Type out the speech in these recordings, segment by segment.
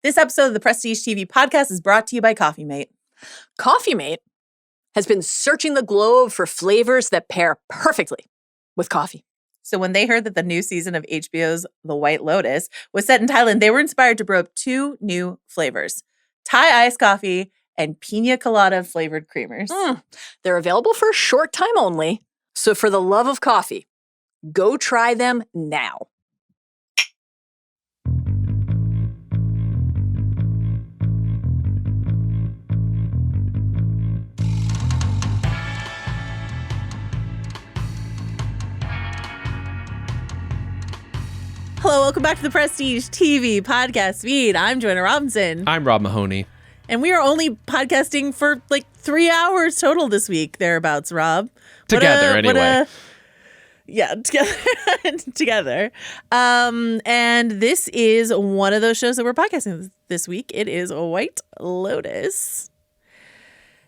This episode of the Prestige TV podcast is brought to you by Coffee Mate. Coffee Mate has been searching the globe for flavors that pair perfectly with coffee. So when they heard that the new season of HBO's The White Lotus was set in Thailand, they were inspired to brew up 2 new flavors, Thai iced coffee and pina colada flavored creamers. They're available for a short time only. So for the love of coffee, go try them now. Hello, welcome back to the Prestige TV podcast feed. I'm Joanna Robinson. I'm Rob Mahoney. And we are only podcasting for like 3 hours total this week, thereabouts, Rob. Together, anyway. Yeah, together. And this is one of those shows that we're podcasting this week. It is White Lotus.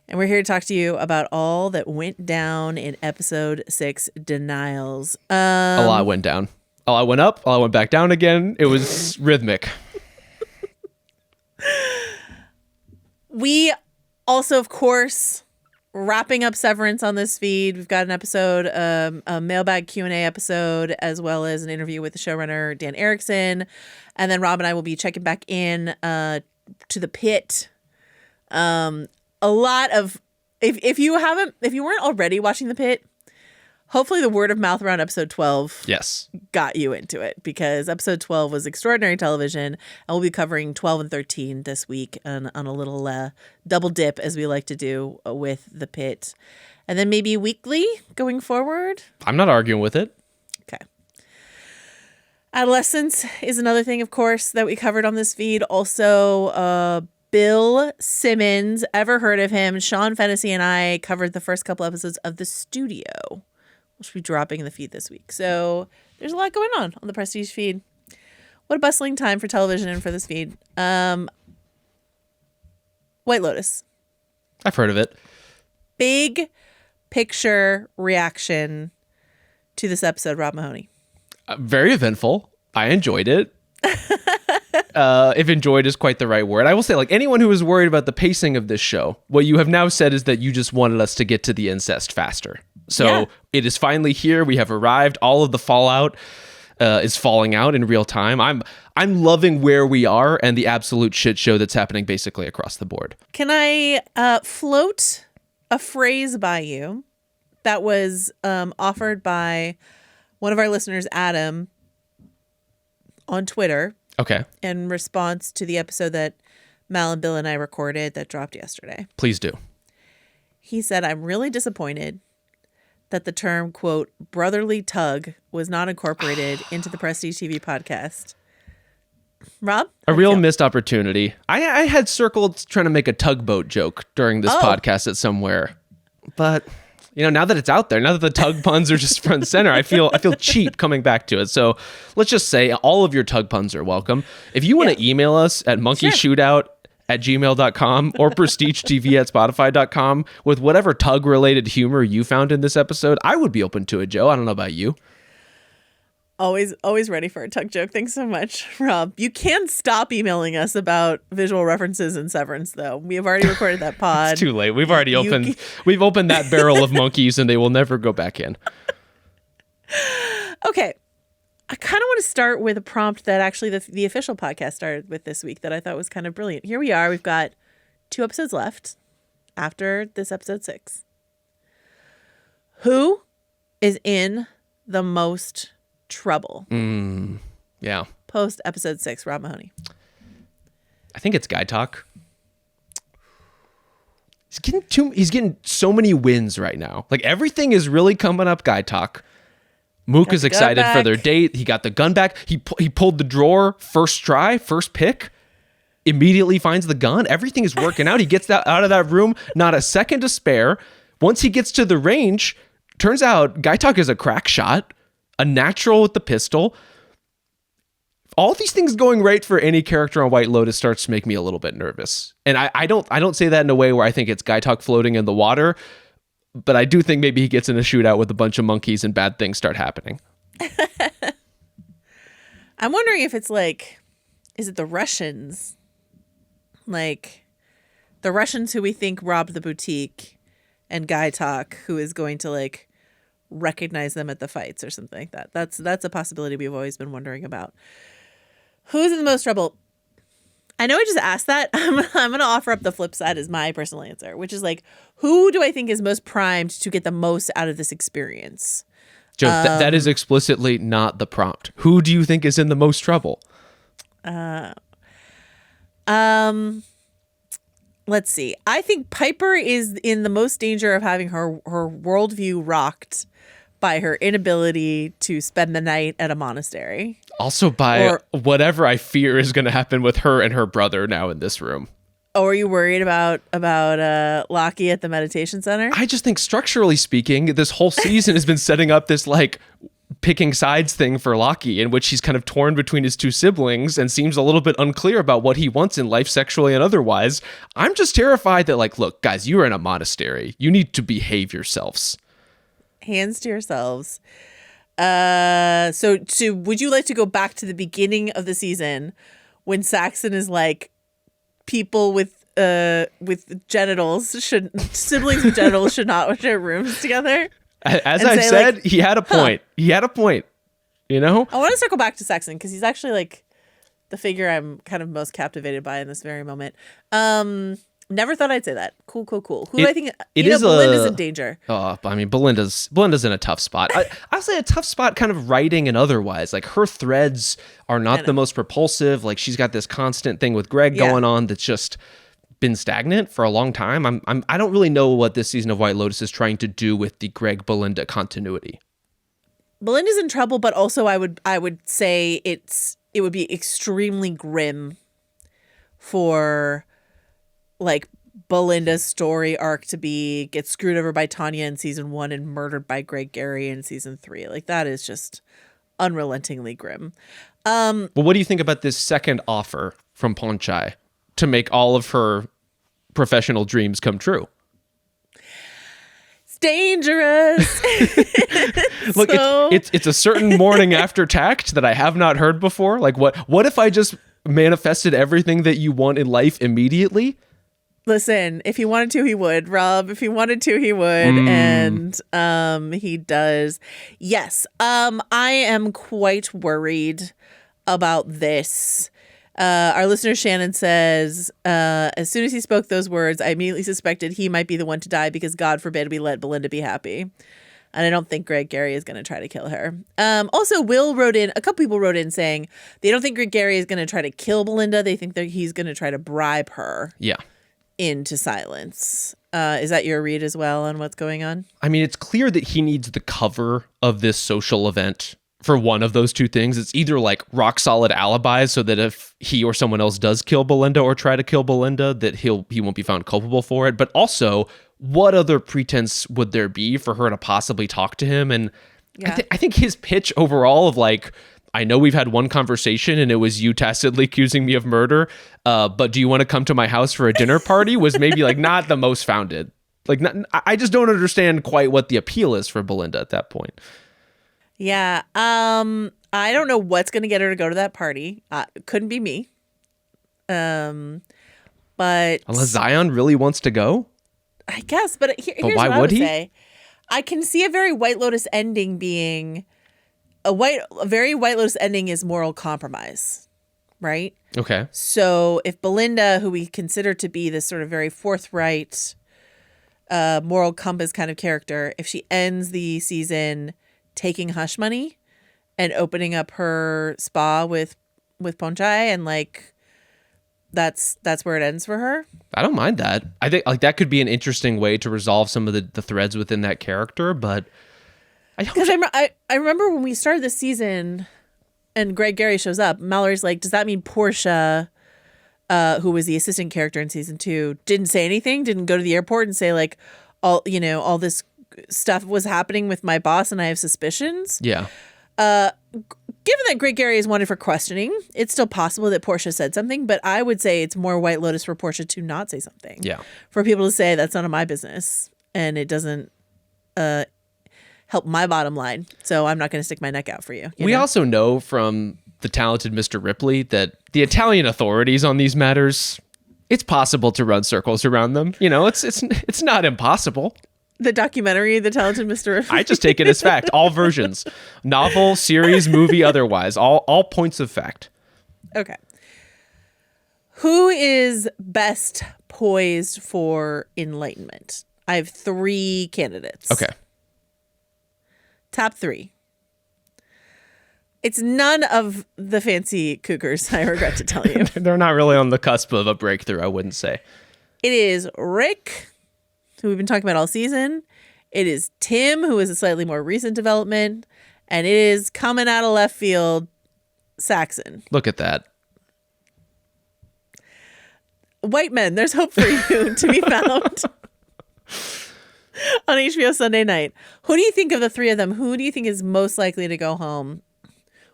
And we're here to talk to you about all that went down in episode 6, Denials. A lot went down. A lot went up. A lot went back down again. It was rhythmic. We also, of course, wrapping up Severance on this feed. We've got an episode, a mailbag Q&A episode, as well as an interview with the showrunner, Dan Erickson. And then Rob and I will be checking back in to the pit. A lot of, if you weren't already watching the pit, hopefully the word of mouth around episode 12 got you into it, because episode 12 was extraordinary television, and we'll be covering 12 and 13 this week on a little double dip, as we like to do with the pit. And then maybe weekly going forward. I'm not arguing with it. Okay. Adolescence is another thing, of course, that we covered on this feed. Also, Bill Simmons, ever heard of him? Sean Fennessy and I covered the first couple episodes of The Studio, which will be dropping in the feed this week. So there's a lot going on the Prestige feed. What a bustling time for television and for this feed. White Lotus. I've heard of it. Big picture reaction to this episode, Rob Mahoney. Very eventful. I enjoyed it. If enjoyed is quite the right word. I will say, like, anyone who was worried about the pacing of this show, what you have now said is that you just wanted us to get to the incest faster. So It is finally here. We have arrived. All of the fallout is falling out in real time. I'm loving where we are and the absolute shit show that's happening basically across the board. Can I float a phrase by you that was offered by one of our listeners, Adam, on Twitter? Okay. In response to the episode that Mal and Bill and I recorded that dropped yesterday. Please do. He said, I'm really disappointed that the term, quote, brotherly tug was not incorporated into the Prestige TV podcast. Rob? A real missed opportunity. I had circled trying to make a tugboat joke during this podcast at somewhere. But, you know, now that it's out there, now that the tug puns are just front and center, I feel cheap coming back to it. So let's just say all of your tug puns are welcome. If you want to email us at monkeyshootout@gmail.com or prestigetv@spotify.com with whatever tug-related humor you found in this episode, I would be open to it, Joe. I don't know about you. Always ready for a tug joke. Thanks so much, Rob. You can stop emailing us about visual references and Severance, though. We have already recorded that pod. It's too late. We've already opened that barrel of monkeys, and they will never go back in. Okay. I kind of want to start with a prompt that actually the official podcast started with this week that I thought was kind of brilliant. Here we are. We've got 2 episodes left after this episode 6. Who is in the most trouble? Yeah. Post episode 6, Rob Mahoney. I think it's Guy Talk. He's getting so many wins right now. Like, everything is really coming up Guy Talk. Mook is excited for their date. He got the gun back. He pulled the drawer first try, first pick. Immediately finds the gun. Everything is working out. He gets out of that room, not a second to spare. Once he gets to the range, turns out Guy Talk is a crack shot, a natural with the pistol. All these things going right for any character on White Lotus starts to make me a little bit nervous. And I don't say that in a way where I think it's Guy Talk floating in the water, but I do think maybe he gets in a shootout with a bunch of monkeys and bad things start happening. I'm wondering if it's like, is it the Russians like the Russians who we think robbed the boutique, and Guy Talk, who is going to like recognize them at the fights or something like that. That's a possibility we've always been wondering about. Who's in the most trouble? I know I just asked that. I'm going to offer up the flip side as my personal answer, which is like, who do I think is most primed to get the most out of this experience? Joe, that is explicitly not the prompt. Who do you think is in the most trouble? Let's see. I think Piper is in the most danger of having her worldview rocked by her inability to spend the night at a monastery. Also by whatever I fear is going to happen with her and her brother now in this room. Oh, are you worried about Lochy at the meditation center? I just think structurally speaking, this whole season has been setting up this like picking sides thing for Lochy, in which he's kind of torn between his two siblings and seems a little bit unclear about what he wants in life, sexually and otherwise. I'm just terrified that, like, look, guys, you're in a monastery. You need to behave yourselves. Hands to yourselves. So would you like to go back to the beginning of the season when Saxon is like, people with genitals siblings with genitals should not share rooms together? As I said, like, he had a point. He had a point. You know? I want to circle back to Saxon because he's actually like the figure I'm kind of most captivated by in this very moment. Never thought I'd say that. Cool. Who do I think? Belinda's in danger. Oh, I mean, Belinda's in a tough spot. I'll say a tough spot, kind of writing and otherwise. Like her threads are not the most propulsive. Like she's got this constant thing with Greg going on that's just been stagnant for a long time. I don't really know what this season of White Lotus is trying to do with the Greg Belinda continuity. Belinda's in trouble, but also I would say it would be extremely grim for like Belinda's story arc to be get screwed over by Tanya in season 1 and murdered by Greg Gary in season 3. Like that is just unrelentingly grim. Well, what do you think about this second offer from Ponchai to make all of her professional dreams come true? It's dangerous. Look, it's a certain morning after tact that I have not heard before. Like what if I just manifested everything that you want in life immediately? Listen, if he wanted to, he would, Rob. If he wanted to, he would. And he does. Yes. I am quite worried about this. Our listener Shannon says, as soon as he spoke those words, I immediately suspected he might be the one to die because God forbid we let Belinda be happy. And I don't think Greg Gary is going to try to kill her. Also, a couple people wrote in saying they don't think Greg Gary is going to try to kill Belinda. They think that he's going to try to bribe her. Yeah. Into silence. Is that your read as well on what's going on? I mean, it's clear that he needs the cover of this social event for one of those two things. It's either like rock solid alibis so that if he or someone else does kill Belinda or try to kill Belinda, that he won't be found culpable for it. But also, what other pretense would there be for her to possibly talk to him? And I think his pitch overall of like, I know we've had one conversation and it was you tacitly accusing me of murder, but do you want to come to my house for a dinner party was maybe like not the most founded. Like, I just don't understand quite what the appeal is for Belinda at that point. Yeah. I don't know what's going to get her to go to that party. Couldn't be me. But unless Zion really wants to go, I guess. But here's why what I would he? say. I can see a very White Lotus ending being a very White Lotus ending is moral compromise, right? Okay. So if Belinda, who we consider to be this sort of very forthright, moral compass kind of character, if she ends the season taking hush money and opening up her spa with Ponchai, and like that's where it ends for her. I don't mind that. I think like that could be an interesting way to resolve some of the threads within that character, but because I remember when we started this season and Greg Gary shows up, Mallory's like, does that mean Portia, who was the assistant character in season 2, didn't say anything, didn't go to the airport and say like, all this stuff was happening with my boss and I have suspicions? Yeah. Given that Greg Gary is wanted for questioning, it's still possible that Portia said something, but I would say it's more White Lotus for Portia to not say something. Yeah. For people to say that's none of my business and it doesn't help my bottom line, so I'm not going to stick my neck out for you. We also know from the talented Mr. Ripley that the Italian authorities on these matters, It's possible to run circles around them. You know, it's not impossible. The documentary, The Talented Mr. Ripley. I just take it as fact. All versions. Novel, series, movie, otherwise. All points of fact. Okay. Who is best poised for enlightenment? I have 3 candidates. Okay. Top 3. It's none of the fancy cougars, I regret to tell you. They're not really on the cusp of a breakthrough, I wouldn't say. It is Rick, who we've been talking about all season. It is Tim, who is a slightly more recent development. And it is coming out of left field, Saxon. Look at that. White men, there's hope for you to be found on HBO Sunday night. Who do you think of the 3 of them? Who do you think is most likely to go home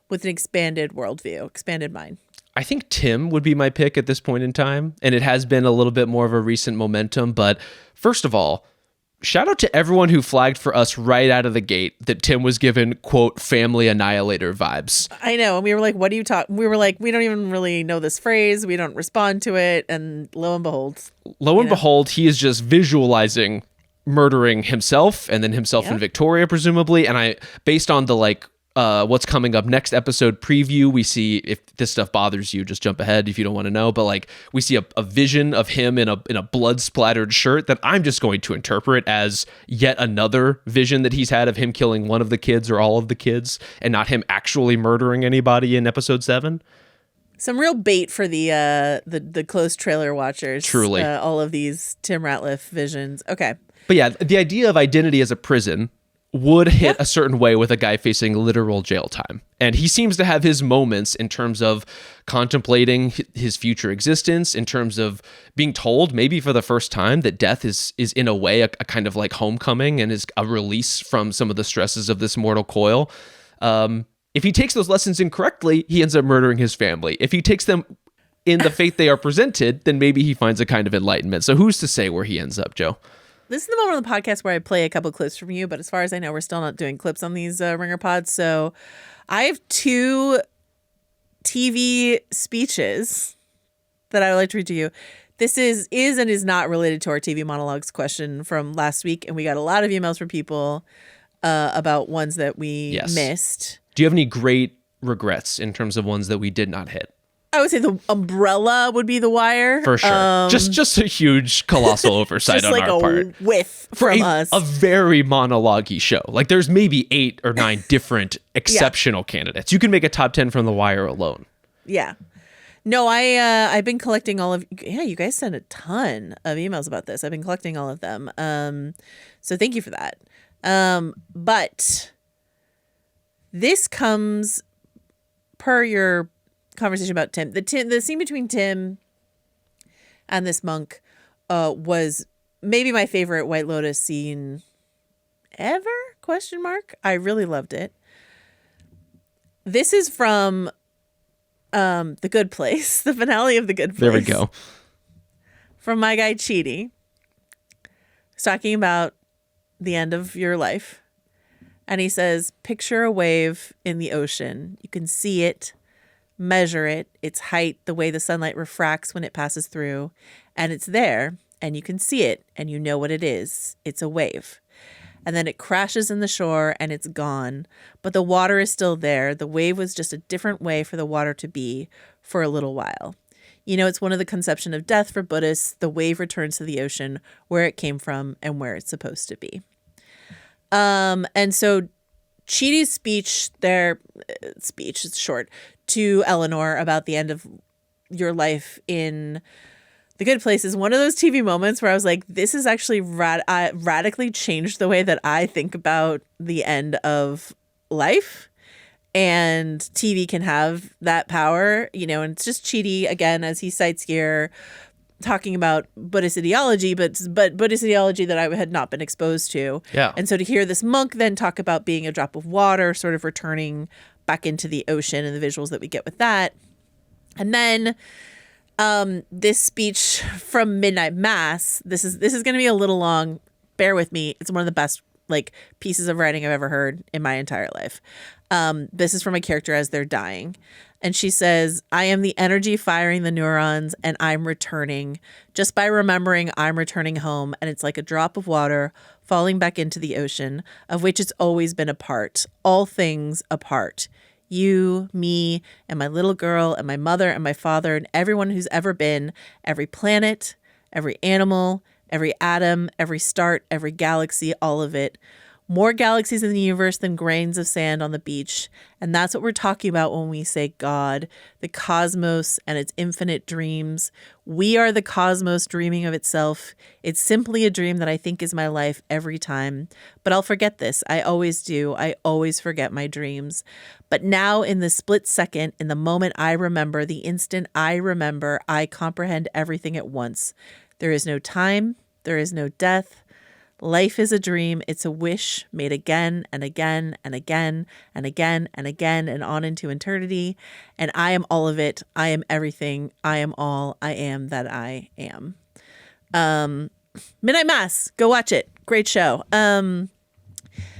with an expanded worldview, expanded mind? I think Tim would be my pick at this point in time, and it has been a little bit more of a recent momentum. But first of all, shout out to everyone who flagged for us right out of the gate that Tim was given, quote, family annihilator vibes. I know. And we were like, what do you talk? We were like, we don't even really know this phrase. We don't respond to it. And lo and behold. Behold, he is just visualizing murdering himself and then himself and Victoria, presumably. And based on the what's coming up next episode preview, we see, if this stuff bothers you, just jump ahead if you don't want to know, but we see a vision of him in a blood splattered shirt that I'm just going to interpret as yet another vision that he's had of him killing one of the kids or all of the kids, and not him actually murdering anybody in episode 7. Some real bait for the close trailer watchers. Truly. All of these Tim Ratliff visions. Okay. But yeah, the idea of identity as a prison would hit a certain way with a guy facing literal jail time. And he seems to have his moments in terms of contemplating his future existence, in terms of being told, maybe for the first time, that death is in a way a kind of like homecoming and is a release from some of the stresses of this mortal coil. If he takes those lessons incorrectly, he ends up murdering his family. If he takes them in the faith they are presented, then maybe he finds a kind of enlightenment. So who's to say where he ends up, Joe? This is the moment on the podcast where I play a couple clips from you, but as far as I know, we're still not doing clips on these Ringer pods. So I have 2 TV speeches that I would like to read to you. This is and is not related to our TV monologues question from last week, and we got a lot of emails from people about ones that we missed. Do you have any great regrets in terms of ones that we did not hit? I would say the umbrella would be The Wire. For sure. Just a huge, colossal oversight on our part. Just like a whiff from us. A very monologue-y show. There's maybe 8 or 9 different exceptional candidates. You can make a top 10 from The Wire alone. Yeah. No, I've been collecting all of... Yeah, you guys sent a ton of emails about this. I've been collecting all of them. So thank you for that. But this comes per your conversation about Tim. The scene between Tim and this monk was maybe my favorite White Lotus scene ever? ? I really loved it. This is from The Good Place, the finale of The Good Place. There we go. From my guy Chidi. He's talking about the end of your life. And he says, picture a wave in the ocean. You can see it, measure it, its height, the way the sunlight refracts when it passes through, and it's there, and you can see it, and you know what it is. It's a wave. And then it crashes in the shore, and it's gone. But the water is still there. The wave was just a different way for the water to be for a little while. It's one of the conception of death for Buddhists. The wave returns to the ocean where it came from and where it's supposed to be. And so Chidi's speech, it's short, to Eleanor about the end of your life in The Good Place is one of those TV moments where I was like, this has actually radically changed the way that I think about the end of life. And TV can have that power, and it's just Chidi, again, as he cites here, talking about Buddhist ideology, but Buddhist ideology that I had not been exposed to. Yeah. And so to hear this monk then talk about being a drop of water, sort of returning back into the ocean and the visuals that we get with that. And then this speech from Midnight Mass, this is going to be a little long. Bear with me. It's one of the best pieces of writing I've ever heard in my entire life. This is from a character as they're dying. And she says, I am the energy firing the neurons, and I'm returning. Just by remembering I'm returning home, and it's like a drop of water falling back into the ocean, of which it's always been a part. All things a part. You, me, and my little girl, and my mother, and my father, and everyone who's ever been, every planet, every animal, every atom, every start, every galaxy, all of it. More galaxies in the universe than grains of sand on the beach. And that's what we're talking about when we say God, the cosmos and its infinite dreams. We are the cosmos dreaming of itself. It's simply a dream that I think is my life every time. But I'll forget this. I always do. I always forget my dreams. But now in the split second, in the moment I remember, the instant I remember, I comprehend everything at once. There is no time. There is no death. Life is a dream. It's a wish made again and again and again and again and again and on into eternity. And I am all of it. I am everything. I am all. I am that I am. Midnight Mass. Go watch it. Great show.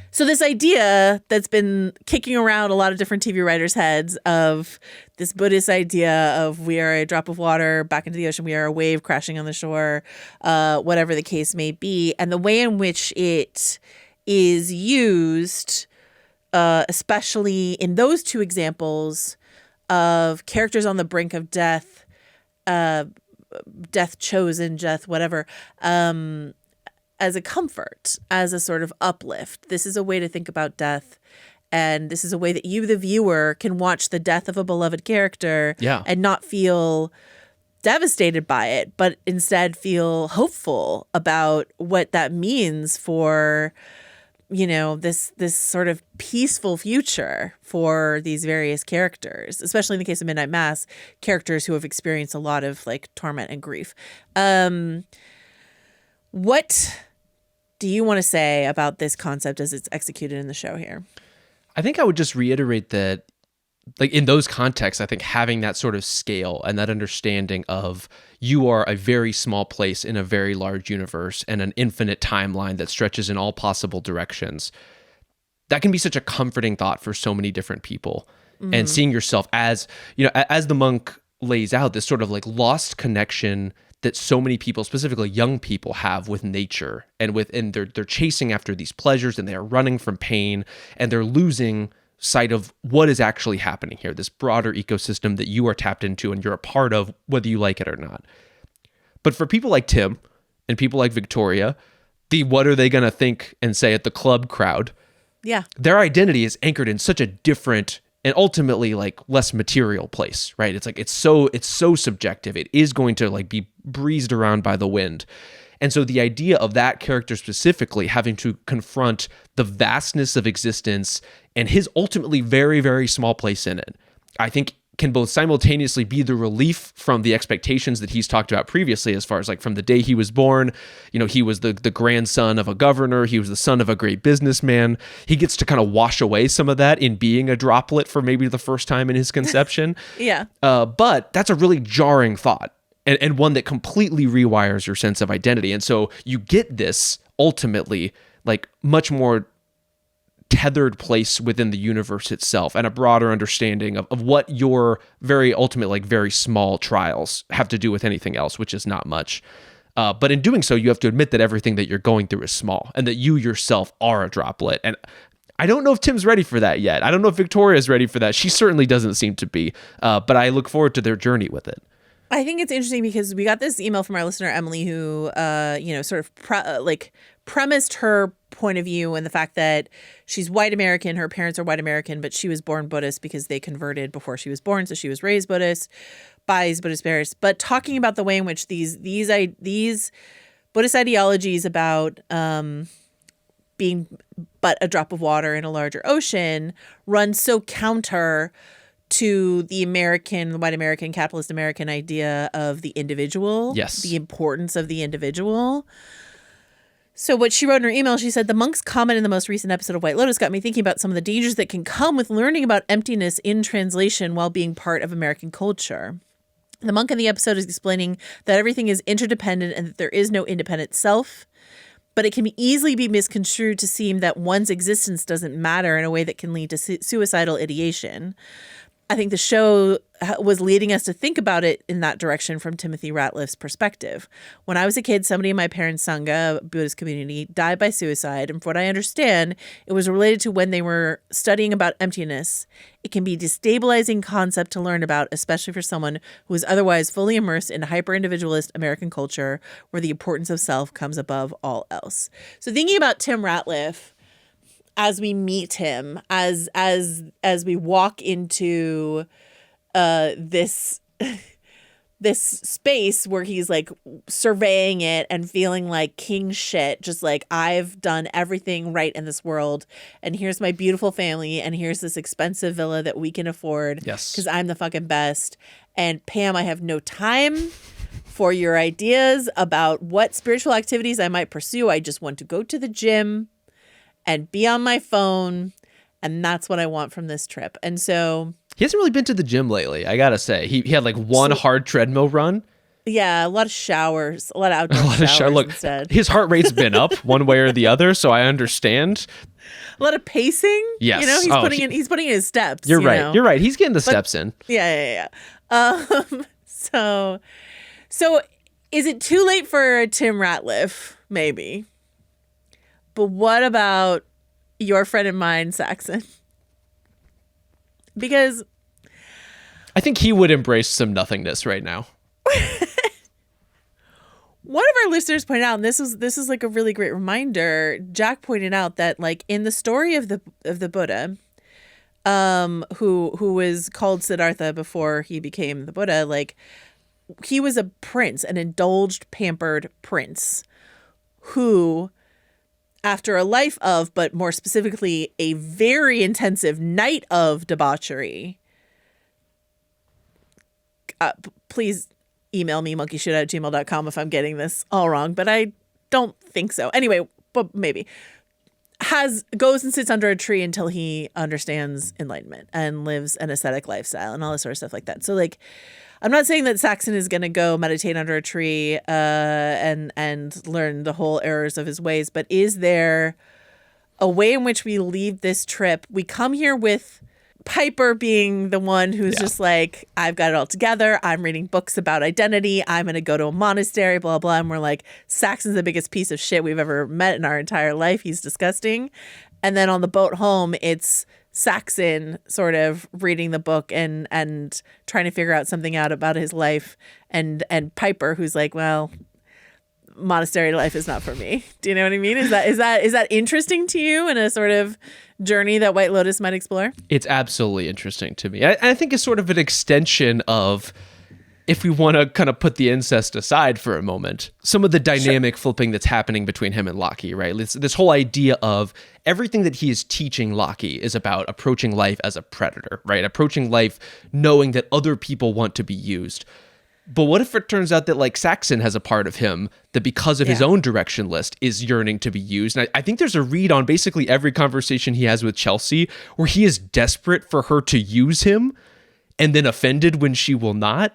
So this idea that's been kicking around a lot of different TV writers' heads of this Buddhist idea of we are a drop of water back into the ocean, we are a wave crashing on the shore, whatever the case may be, and the way in which it is used, especially in those two examples of characters on the brink of death, death chosen, death whatever, as a comfort, as a sort of uplift. This is a way to think about death. And this is a way that you, the viewer, can watch the death of a beloved character and not feel devastated by it, but instead feel hopeful about what that means for, you know, this sort of peaceful future for these various characters, especially in the case of Midnight Mass, characters who have experienced a lot of like torment and grief. What do you want to say about this concept as it's executed in the show here? I think I would just reiterate that, like in those contexts, I think having that sort of scale and that understanding of you are a very small place in a very large universe and an infinite timeline that stretches in all possible directions, that can be such a comforting thought for so many different people. Mm-hmm. And seeing yourself as, you know, as the monk lays out, this sort of like lost connection that so many people, specifically young people, have with nature and they're chasing after these pleasures and they are running from pain and they're losing sight of what is actually happening here, this broader ecosystem that you are tapped into and you're a part of, whether you like it or not. But for people like Tim and people like Victoria, the what are they going to think and say at the club crowd, their identity is anchored in such a different and ultimately like less material place, right? It's like it's so subjective. It is going to like be breezed around by the wind. And so the idea of that character specifically having to confront the vastness of existence and his ultimately very, very small place in it, I think can both simultaneously be the relief from the expectations that he's talked about previously, as far as like from the day he was born, you know, he was the grandson of a governor, he was the son of a great businessman. He gets to kind of wash away some of that in being a droplet for maybe the first time in his conception. But that's a really jarring thought and one that completely rewires your sense of identity. And so you get this ultimately like much more tethered place within the universe itself and a broader understanding of what your very ultimate, like very small trials have to do with anything else, which is not much. But in doing so, you have to admit that everything that you're going through is small and that you yourself are a droplet. And I don't know if Tim's ready for that yet. I don't know if Victoria's ready for that. She certainly doesn't seem to be, but I look forward to their journey with it. I think it's interesting because we got this email from our listener, Emily, who, sort of premised her point of view and the fact that she's white American, her parents are white American, but she was born Buddhist because they converted before she was born. So she was raised Buddhist by Buddhist parents, but talking about the way in which these Buddhist ideologies about being but a drop of water in a larger ocean run so counter to the white American, capitalist American idea of the individual, the importance of the individual. So what she wrote in her email, she said, the monk's comment in the most recent episode of White Lotus got me thinking about some of the dangers that can come with learning about emptiness in translation while being part of American culture. The monk in the episode is explaining that everything is interdependent and that there is no independent self. but it can easily be misconstrued to seem that one's existence doesn't matter in a way that can lead to suicidal ideation. I think the show was leading us to think about it in that direction from Timothy Ratliff's perspective. When I was a kid, somebody in my parents' Sangha, Buddhist community, died by suicide. And from what I understand, it was related to when they were studying about emptiness. It can be a destabilizing concept to learn about, especially for someone who is otherwise fully immersed in hyper-individualist American culture where the importance of self comes above all else. So thinking about Tim Ratliff, as we meet him, as we walk into this space where he's like surveying it and feeling like king shit, just like, I've done everything right in this world, and here's my beautiful family, and here's this expensive villa that we can afford, yes, because I'm the fucking best. And Pam, I have no time for your ideas about what spiritual activities I might pursue. I just want to go to the gym and be on my phone, and that's what I want from this trip. And so he hasn't really been to the gym lately, I gotta say. He had like one hard treadmill run. Yeah, a lot of showers, a lot of outdoor showers Look, instead. His heart rate's been up one way or the other, so I understand. A lot of pacing. Yes. You know, he's putting in his steps. You're right. Know? You're right. He's getting the steps in. Yeah. So is it too late for Tim Ratliff? Maybe. But what about your friend and mine, Saxon? Because I think he would embrace some nothingness right now. One of our listeners pointed out, and this is like a really great reminder. Jack pointed out that, like, in the story of the Buddha, who was called Siddhartha before he became the Buddha, like, he was a prince, an indulged, pampered prince, who, after a life of, but more specifically, a very intensive night of debauchery. Please email me monkeyshit@gmail.com if I'm getting this all wrong, but I don't think so. Anyway, but maybe. Goes and sits under a tree until he understands enlightenment and lives an ascetic lifestyle and all this sort of stuff like that. So, like, I'm not saying that Saxon is going to go meditate under a tree and learn the whole errors of his ways, but is there a way in which we leave this trip? We come here with Piper being the one who's just like, I've got it all together. I'm reading books about identity. I'm going to go to a monastery, blah, blah. And we're like, Saxon's the biggest piece of shit we've ever met in our entire life. He's disgusting. And then on the boat home, it's Saxon sort of reading the book and trying to figure out something out about his life, and Piper, who's like, well, monastery life is not for me. Do you know what I mean? Is that interesting to you in a sort of journey that White Lotus might explore? It's absolutely interesting to me. I think it's sort of an extension of, if we want to kind of put the incest aside for a moment, some of the dynamic flipping that's happening between him and Lochy, right? This whole idea of everything that he is teaching Lochy is about approaching life as a predator, right? Approaching life knowing that other people want to be used. But what if it turns out that, like, Saxon has a part of him that, because of his own direction list, is yearning to be used? And I think there's a read on basically every conversation he has with Chelsea where he is desperate for her to use him and then offended when she will not.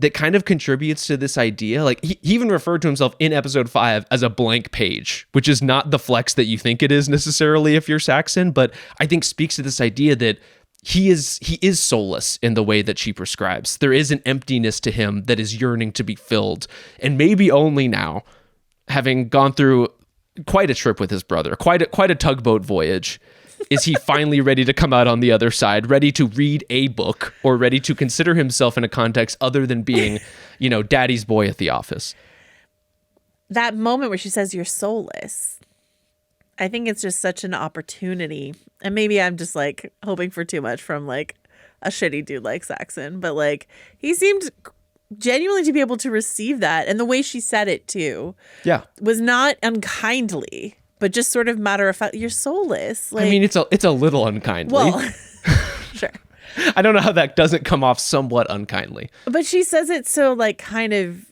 That kind of contributes to this idea. Like, he even referred to himself in episode 5 as a blank page, which is not the flex that you think it is necessarily if you're Saxon, but I think speaks to this idea that he is soulless in the way that she prescribes. There is an emptiness to him that is yearning to be filled. And maybe only now, having gone through quite a trip with his brother, quite a tugboat voyage, is he finally ready to come out on the other side, ready to read a book, or ready to consider himself in a context other than being, daddy's boy at the office? That moment where she says, you're soulless, I think it's just such an opportunity. And maybe I'm just, like, hoping for too much from, like, a shitty dude like Saxon. But, like, he seemed genuinely to be able to receive that. And the way she said it, too, was not unkindly, but just sort of matter of fact. You're soulless. Like, I mean, it's a little unkindly. Well, sure. I don't know how that doesn't come off somewhat unkindly. But she says it so, like, kind of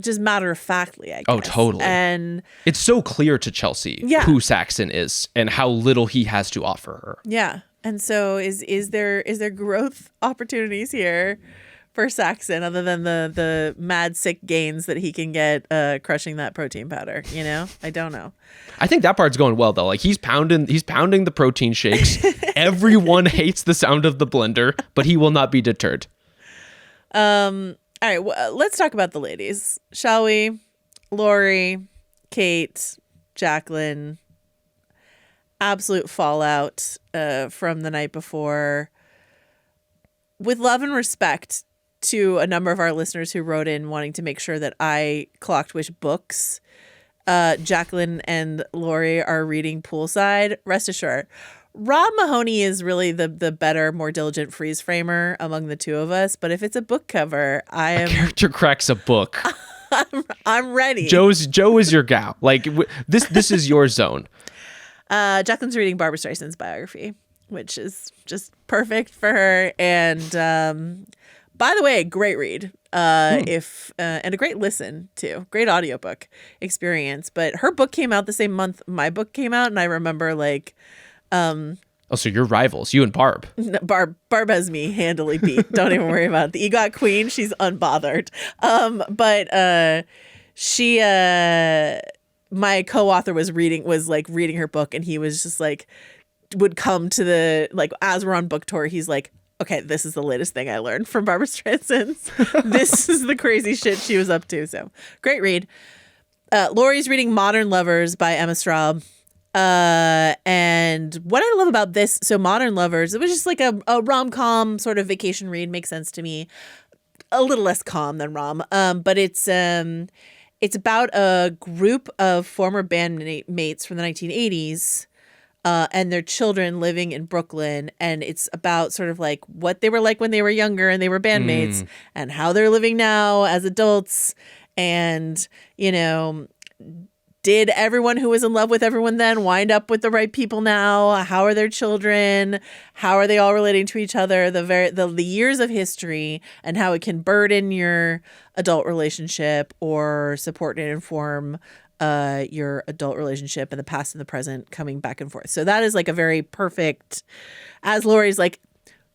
just matter of factly, I guess. Oh, totally. And it's so clear to Chelsea who Saxon is and how little he has to offer her. Yeah. And so is there growth opportunities here for Saxon, other than the mad sick gains that he can get crushing that protein powder. You know, I don't know. I think that part's going well though. Like he's pounding the protein shakes. Everyone hates the sound of the blender, but he will not be deterred. All right, let's talk about the ladies, shall we? Laurie, Kate, Jaclyn. Absolute fallout from the night before. With love and respect to a number of our listeners who wrote in wanting to make sure that I clocked which books Jaclyn and Laurie are reading poolside, rest assured, Rob Mahoney is really the better, more diligent freeze framer among the two of us. But if it's a book cover, A character cracks a book. I'm ready. Joe is your gal. Like this is your zone. Jaclyn's reading Barbra Streisand's biography, which is just perfect for her. And by the way, great read. And a great listen too. Great audiobook experience. But her book came out the same month my book came out, and I remember like so you're rivals, you and Barb. Barb has me handily beat. Don't even worry about it. The EGOT queen, she's unbothered. But she my co-author was reading her book, and he was just like, would come to the, like, as we're on book tour, he's like, okay, this is the latest thing I learned from Barbra Streisand's. This is the crazy shit she was up to. So great read. Laurie's reading Modern Lovers by Emma Straub. And what I love about this, so Modern Lovers, it was just like a rom-com sort of vacation read, makes sense to me. A little less calm than rom. But it's about a group of former bandmates from the 1980s and their children living in Brooklyn. And it's about sort of like what they were like when they were younger and they were bandmates and how they're living now as adults. And, you know, did everyone who was in love with everyone then wind up with the right people now? How are their children? How are they all relating to each other? The years of history and how it can burden your adult relationship or support and inform your adult relationship, and the past and the present coming back and forth. So that is like a very perfect, as Laurie's like,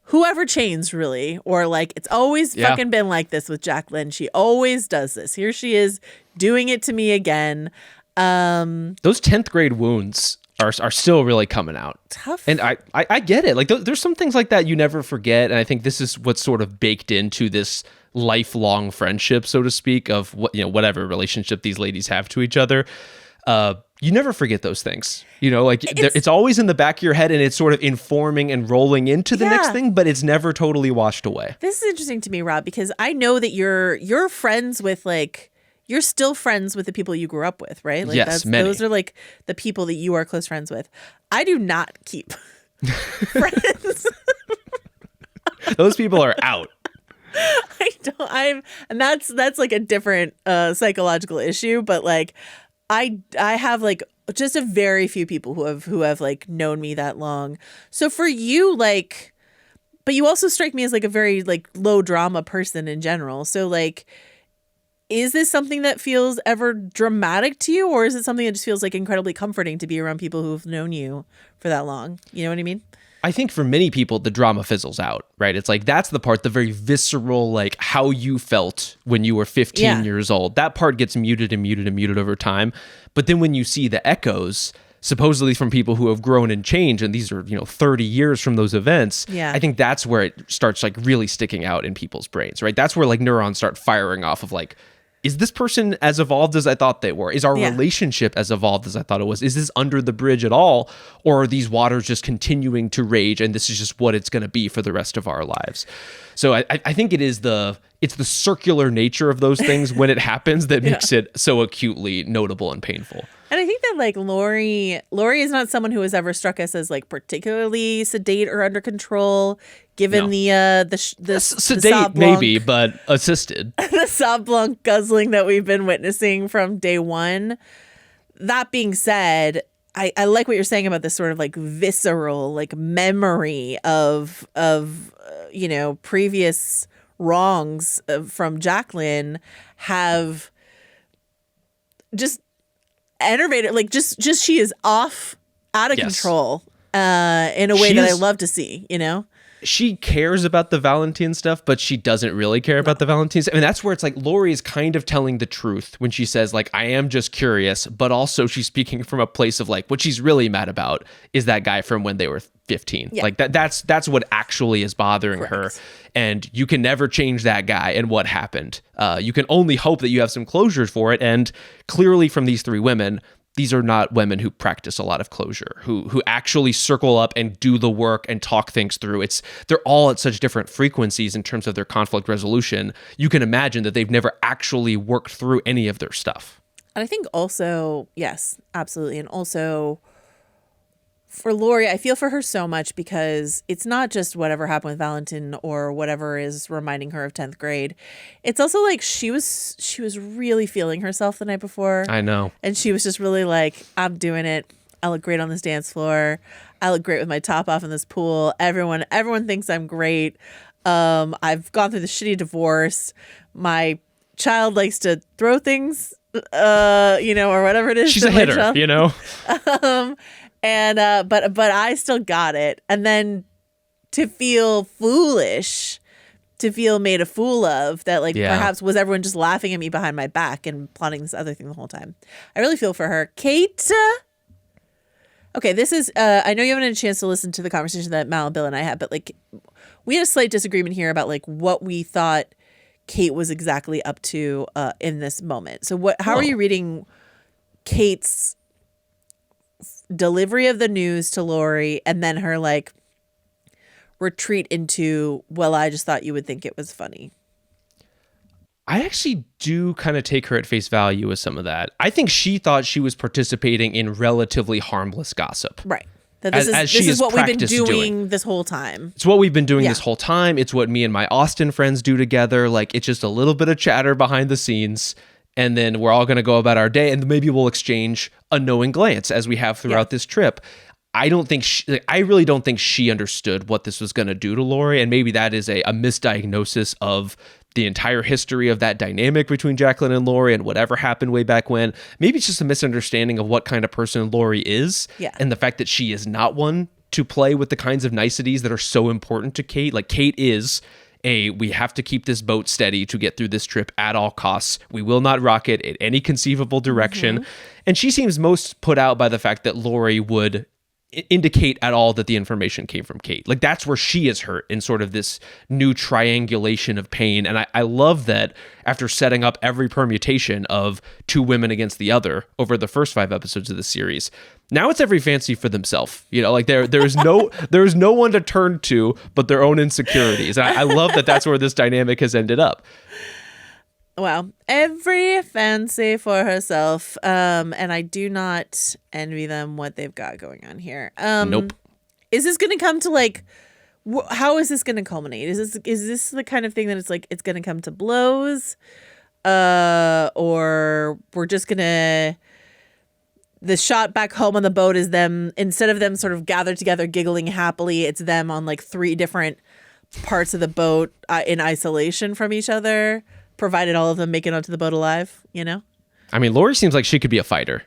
whoever changed really, or like it's always fucking been like this with Jaclyn. She always does this. Here she is doing it to me again. Those 10th grade wounds are still really coming out. Tough. And I get it. Like there's some things like that you never forget. And I think this is what's sort of baked into this lifelong friendship, so to speak, of what, you know, whatever relationship these ladies have to each other. You never forget those things, you know, like it's always in the back of your head, and it's sort of informing and rolling into the next thing, but it's never totally washed away. This is interesting to me, Rob, because I know that you're friends with, like, you're still friends with the people you grew up with, right? Like yes, many. Those are like the people that you are close friends with. I do not keep friends. Those people are out. And that's like a different psychological issue, but like I have like just a very few people who have like known me that long. So for you, like, but you also strike me as like a very like low drama person in general. So like, is this something that feels ever dramatic to you, or is it something that just feels like incredibly comforting to be around people who've known you for that long? You know what I mean? I think for many people, the drama fizzles out, right? It's like, that's the part, the very visceral, like how you felt when you were 15 years old. That part gets muted and muted and muted over time. But then when you see the echoes, supposedly from people who have grown and changed, and these are, you know, 30 years from those events, I think that's where it starts like really sticking out in people's brains, right? That's where like neurons start firing off of like, is this person as evolved as I thought they were? Is our relationship as evolved as I thought it was? Is this under the bridge at all? Or are these waters just continuing to rage, and this is just what it's going to be for the rest of our lives? So I think it's the circular nature of those things when it happens that makes it so acutely notable and painful. And I think that like Laurie is not someone who has ever struck us as like particularly sedate or under control, given the sedate maybe, but assisted. The Sauv Blanc guzzling that we've been witnessing from day one. That being said, I like what you're saying about this sort of like visceral like memory of you know, previous wrongs from Jaclyn have just enervated, like just she is out of control in a way that I love to see, you know? she cares about the Valentine stuff, but she doesn't really care about the Valentines. I mean, that's where it's like Laurie is kind of telling the truth when she says, like, I am just curious, but also she's speaking from a place of like, what she's really mad about is that guy from when they were 15. Yeah. Like that's what actually is bothering her. And you can never change that guy and what happened. You can only hope that you have some closure for it. And clearly from these three women, these are not women who practice a lot of closure, who actually circle up and do the work and talk things through. They're all at such different frequencies in terms of their conflict resolution. You can imagine that they've never actually worked through any of their stuff. And I think also, yes, absolutely. And also for Laurie, I feel for her so much because it's not just whatever happened with Valentin or whatever is reminding her of 10th grade. It's also like she was really feeling herself the night before. I know. And she was just really like, I'm doing it. I look great on this dance floor. I look great with my top off in this pool. Everyone thinks I'm great. I've gone through the shitty divorce. My child likes to throw things, or whatever it is. She's a hitter, And but I still got it. And then to feel foolish, to feel made a fool of, that like perhaps was everyone just laughing at me behind my back and plotting this other thing the whole time. I really feel for her. Kate. Okay, this is I know you haven't had a chance to listen to the conversation that Mal, Bill, and I had, but like we had a slight disagreement here about like what we thought Kate was exactly up to in this moment. So how are you reading Kate's delivery of the news to Laurie and then her like retreat into, well, I just thought you would think it was funny? I actually do kind of take her at face value with some of that. I think she thought she was participating in relatively harmless gossip. Right. That this is what we've been doing this whole time. It's what we've been doing this whole time. It's what me and my Austin friends do together. Like, it's just a little bit of chatter behind the scenes. And then we're all going to go about our day, and maybe we'll exchange a knowing glance as we have throughout this trip. I really don't think she understood what this was going to do to Laurie, and maybe that is a misdiagnosis of the entire history of that dynamic between Jaclyn and Laurie and whatever happened way back when. Maybe it's just a misunderstanding of what kind of person Laurie is, and the fact that she is not one to play with the kinds of niceties that are so important to Kate. Like, Kate is we have to keep this boat steady to get through this trip at all costs. We will not rock it in any conceivable direction. Mm-hmm. And she seems most put out by the fact that Laurie would indicate at all that the information came from Kate. Like, that's where she is hurt in sort of this new triangulation of pain. And I love that after setting up every permutation of two women against the other over the first 5 episodes of the series, now it's every fancy for themselves. Like there's no one to turn to but their own insecurities. And I love that that's where this dynamic has ended up. Well, every fancy for herself. And I do not envy them what they've got going on here. Nope. Is this going to come to like, how is this going to culminate? Is this the kind of thing that it's like, it's going to come to blows? Or we're just going to, the shot back home on the boat is them, instead of them sort of gathered together giggling happily, it's them on like 3 different parts of the boat in isolation from each other, provided all of them make it onto the boat alive, I mean, Laurie seems like she could be a fighter.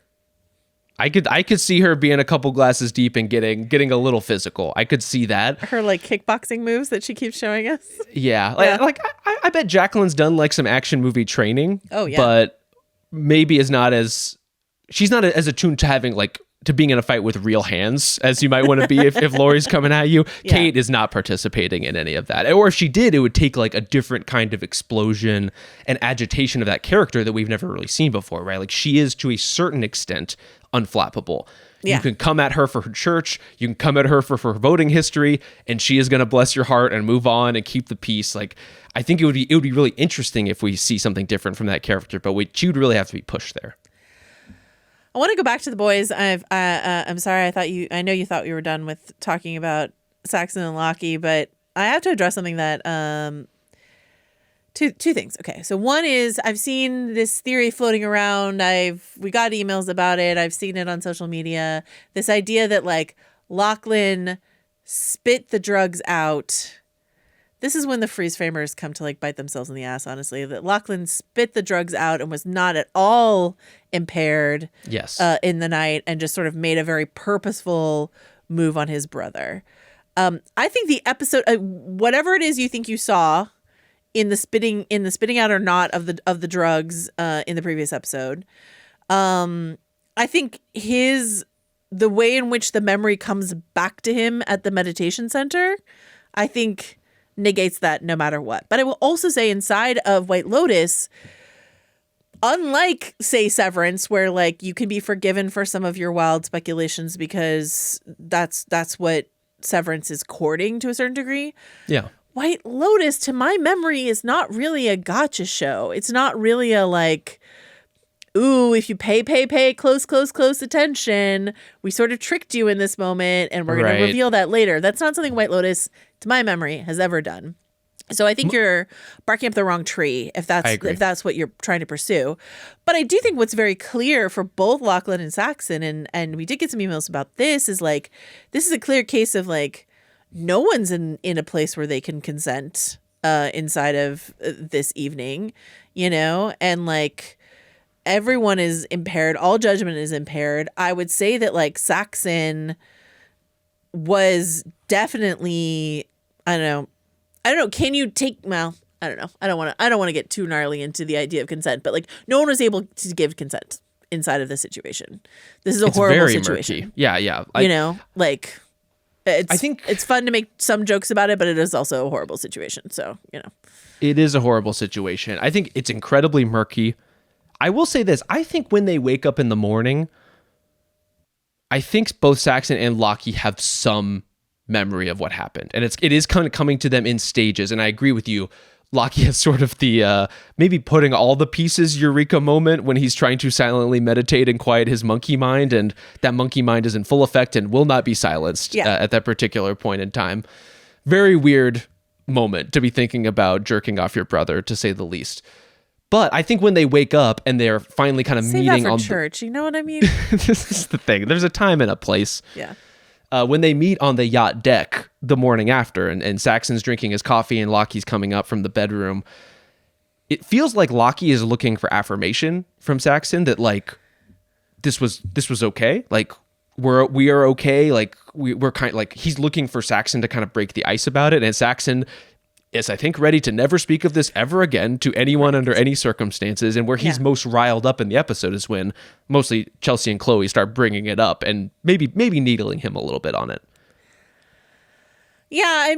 I could see her being a couple glasses deep and getting a little physical. I could see that. Her like kickboxing moves that she keeps showing us. Yeah. Like I bet Jaclyn's done like some action movie training. Oh yeah. But maybe she's not as attuned to having like to being in a fight with real hands as you might want to be if Laurie's coming at you. Yeah. Kate is not participating in any of that. Or if she did, it would take like a different kind of explosion and agitation of that character that we've never really seen before, right? Like, she is to a certain extent unflappable. Yeah. You can come at her for her church, you can come at her for her voting history, and she is going to bless your heart and move on and keep the peace. Like, I think it would be really interesting if we see something different from that character, but she would really have to be pushed there. I want to go back to the boys. I'm sorry. I know you thought we were done with talking about Saxon and Lochy, but I have to address something that two things. Okay, so one is I've seen this theory floating around. We got emails about it. I've seen it on social media. This idea that like Lachlan spit the drugs out. This is when the freeze framers come to like bite themselves in the ass, honestly, that Lachlan spit the drugs out and was not at all impaired in the night and just sort of made a very purposeful move on his brother. I think the episode, whatever it is you think you saw in the spitting out or not of the drugs in the previous episode, I think the way in which the memory comes back to him at the meditation center, I think negates that no matter what. But I will also say inside of White Lotus, unlike, say, Severance, where like you can be forgiven for some of your wild speculations because that's what Severance is courting to a certain degree. Yeah. White Lotus, to my memory, is not really a gotcha show. It's not really a like, ooh, if you pay close attention, we sort of tricked you in this moment and we're going to reveal that later. That's not something White Lotus, to my memory, has ever done. So I think you're barking up the wrong tree if that's what you're trying to pursue. But I do think what's very clear for both Lachlan and Saxon, and we did get some emails about this, is like, this is a clear case of like, no one's in a place where they can consent inside of this evening, you know? And like, everyone is impaired. All judgment is impaired. I would say that like Saxon was definitely, I don't know. Can you take, well, I don't know. I don't want to get too gnarly into the idea of consent, but like no one was able to give consent inside of this situation. This is a horrible very situation. Murky. Yeah. You know, like I think it's fun to make some jokes about it, but it is also a horrible situation. So, you know, it is a horrible situation. I think it's incredibly murky. I will say this. I think when they wake up in the morning, I think both Saxon and Lochy have some memory of what happened. And it is kind of coming to them in stages. And I agree with you. Lochy has sort of the maybe putting all the pieces eureka moment when he's trying to silently meditate and quiet his monkey mind. And that monkey mind is in full effect and will not be silenced at that particular point in time. Very weird moment to be thinking about jerking off your brother, to say the least. But I think when they wake up and they're finally kind of meeting that for church, you know what I mean? This is the thing. There's a time and a place. Yeah. When they meet on the yacht deck the morning after, and Saxon's drinking his coffee and Lochy's coming up from the bedroom, it feels like Lochy is looking for affirmation from Saxon that like this was okay. Like we are okay. Like we're kind of like, he's looking for Saxon to kind of break the ice about it, and Saxon is, I think, ready to never speak of this ever again to anyone under any circumstances. And where he's most riled up in the episode is when mostly Chelsea and Chloe start bringing it up and maybe needling him a little bit on it. Yeah,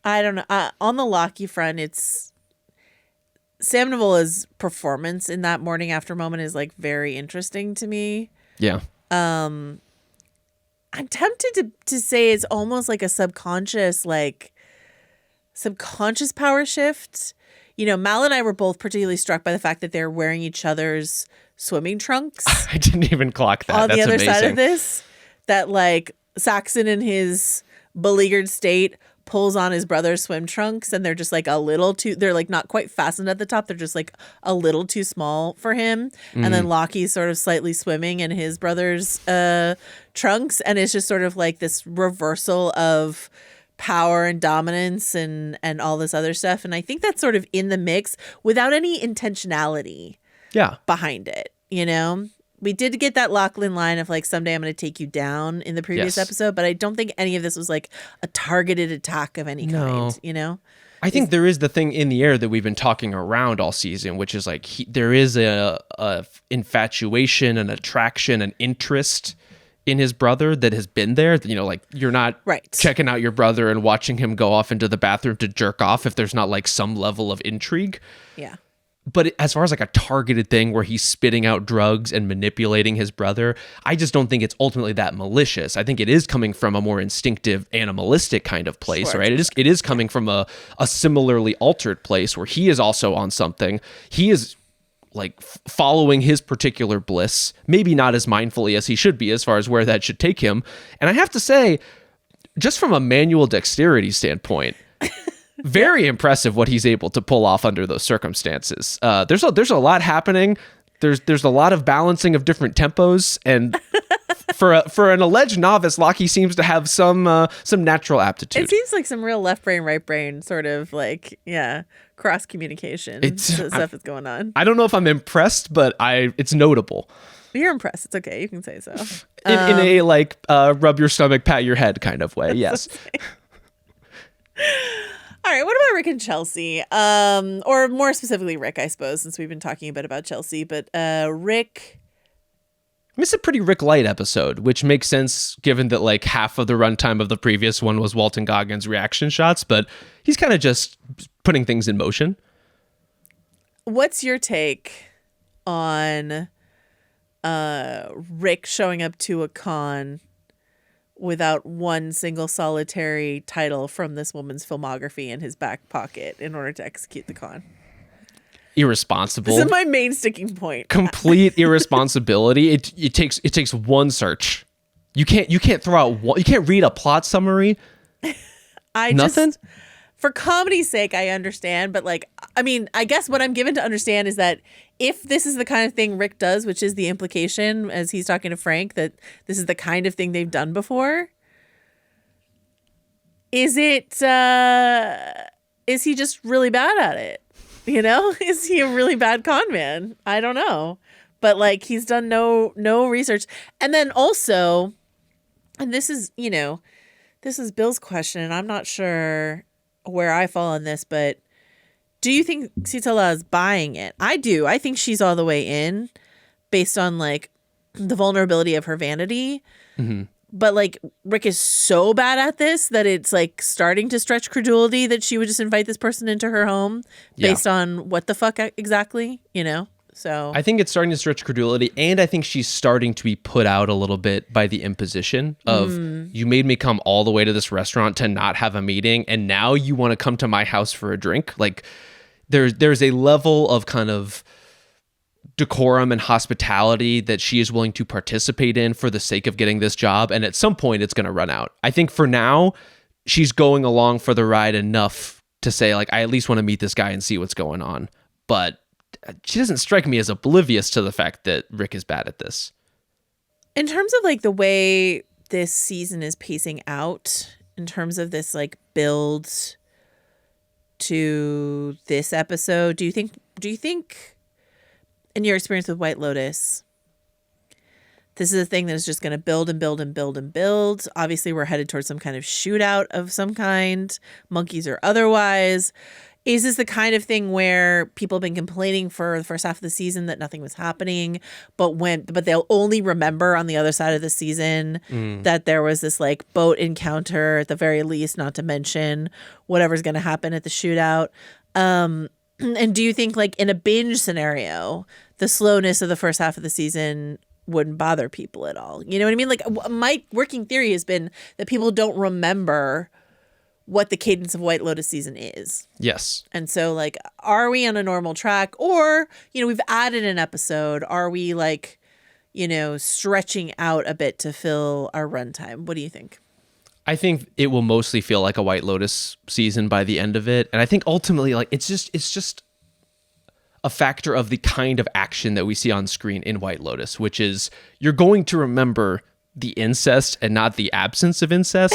I don't know. On the Lochy front, it's Sam Nivolla's performance in that morning after moment is like very interesting to me. Yeah. I'm tempted to say it's almost like a subconscious power shift. You know, Mal and I were both particularly struck by the fact that they're wearing each other's swimming trunks. I didn't even clock that. On That's the other amazing. side of this, that like Saxon in his beleaguered state pulls on his brother's swim trunks, and they're just like they're like not quite fastened at the top. They're just like a little too small for him. And then Lochy's sort of slightly swimming in his brother's trunks. And it's just sort of like this reversal of power and dominance and all this other stuff. And I think that's sort of in the mix without any intentionality behind it. You know, we did get that Lachlan line of like, someday I'm going to take you down in the previous episode, but I don't think any of this was like a targeted attack of any kind, you know? I think there is the thing in the air that we've been talking around all season, which is like there is a infatuation, an attraction, an interest in his brother that has been there. You know, like you're not checking out your brother and watching him go off into the bathroom to jerk off if there's not like some level of intrigue. Yeah. But as far as like a targeted thing where he's spitting out drugs and manipulating his brother, I just don't think it's ultimately that malicious. I think it is coming from a more instinctive, animalistic kind of place, right? It is coming from a similarly altered place where he is also on something. He is like following his particular bliss, maybe not as mindfully as he should be as far as where that should take him. And I have to say, just from a manual dexterity standpoint, very impressive what he's able to pull off under those circumstances. There's a lot happening. There's a lot of balancing of different tempos, and for an alleged novice, Lochy seems to have some natural aptitude. It seems like some real left brain, right brain sort of like cross communication stuff is going on. I don't know if I'm impressed, but it's notable. You're impressed. It's okay. You can say so. In a like rub your stomach, pat your head kind of way. Yes. All right. What about Rick and Chelsea? Or more specifically, Rick, I suppose, since we've been talking a bit about Chelsea. But Rick. It's a pretty Rick light episode, which makes sense given that like half of the runtime of the previous one was Walton Goggins' reaction shots, but he's kind of just putting things in motion. What's your take on Rick showing up to a con without one single solitary title from this woman's filmography in his back pocket in order to execute the con? Irresponsible. This is my main sticking point. Complete irresponsibility. It takes one search. You can't throw out one. You can't read a plot summary. Nothing. For comedy's sake, I understand, but like, I mean, I guess what I'm given to understand is that if this is the kind of thing Rick does, which is the implication as he's talking to Frank, that this is the kind of thing they've done before, is he just really bad at it? You know, is he a really bad con man? I don't know, but like he's done no research, and then also, and this is Bill's question, and I'm not sure where I fall on this, but do you think Citala is buying it? I do. I think she's all the way in based on like the vulnerability of her vanity. Mm-hmm. But like Rick is so bad at this that it's like starting to stretch credulity that she would just invite this person into her home based on what the fuck exactly, you know? So I think it's starting to stretch credulity, and I think she's starting to be put out a little bit by the imposition of you made me come all the way to this restaurant to not have a meeting, and now you want to come to my house for a drink. Like there's a level of kind of decorum and hospitality that she is willing to participate in for the sake of getting this job, and at some point it's going to run out. I think for now she's going along for the ride enough to say like I at least want to meet this guy and see what's going on, but she doesn't strike me as oblivious to the fact that Rick is bad at this. In terms of like the way this season is pacing out, in terms of this like build to this episode, do you think in your experience with White Lotus, this is a thing that is just going to build and build and build and build? Obviously, we're headed towards some kind of shootout of some kind, monkeys or otherwise. Is this the kind of thing where people have been complaining for the first half of the season that nothing was happening, but they'll only remember on the other side of the season that there was this like boat encounter at the very least, not to mention whatever's going to happen at the shootout? And do you think like in a binge scenario, the slowness of the first half of the season wouldn't bother people at all? You know what I mean? Like my working theory has been that people don't remember what the cadence of White Lotus season is. Yes. And so like, are we on a normal track, or, you know, we've added an episode. Are we like, you know, stretching out a bit to fill our runtime? What do you think? I think it will mostly feel like a White Lotus season by the end of it. And I think ultimately like it's just a factor of the kind of action that we see on screen in White Lotus, which is you're going to remember the incest and not the absence of incest.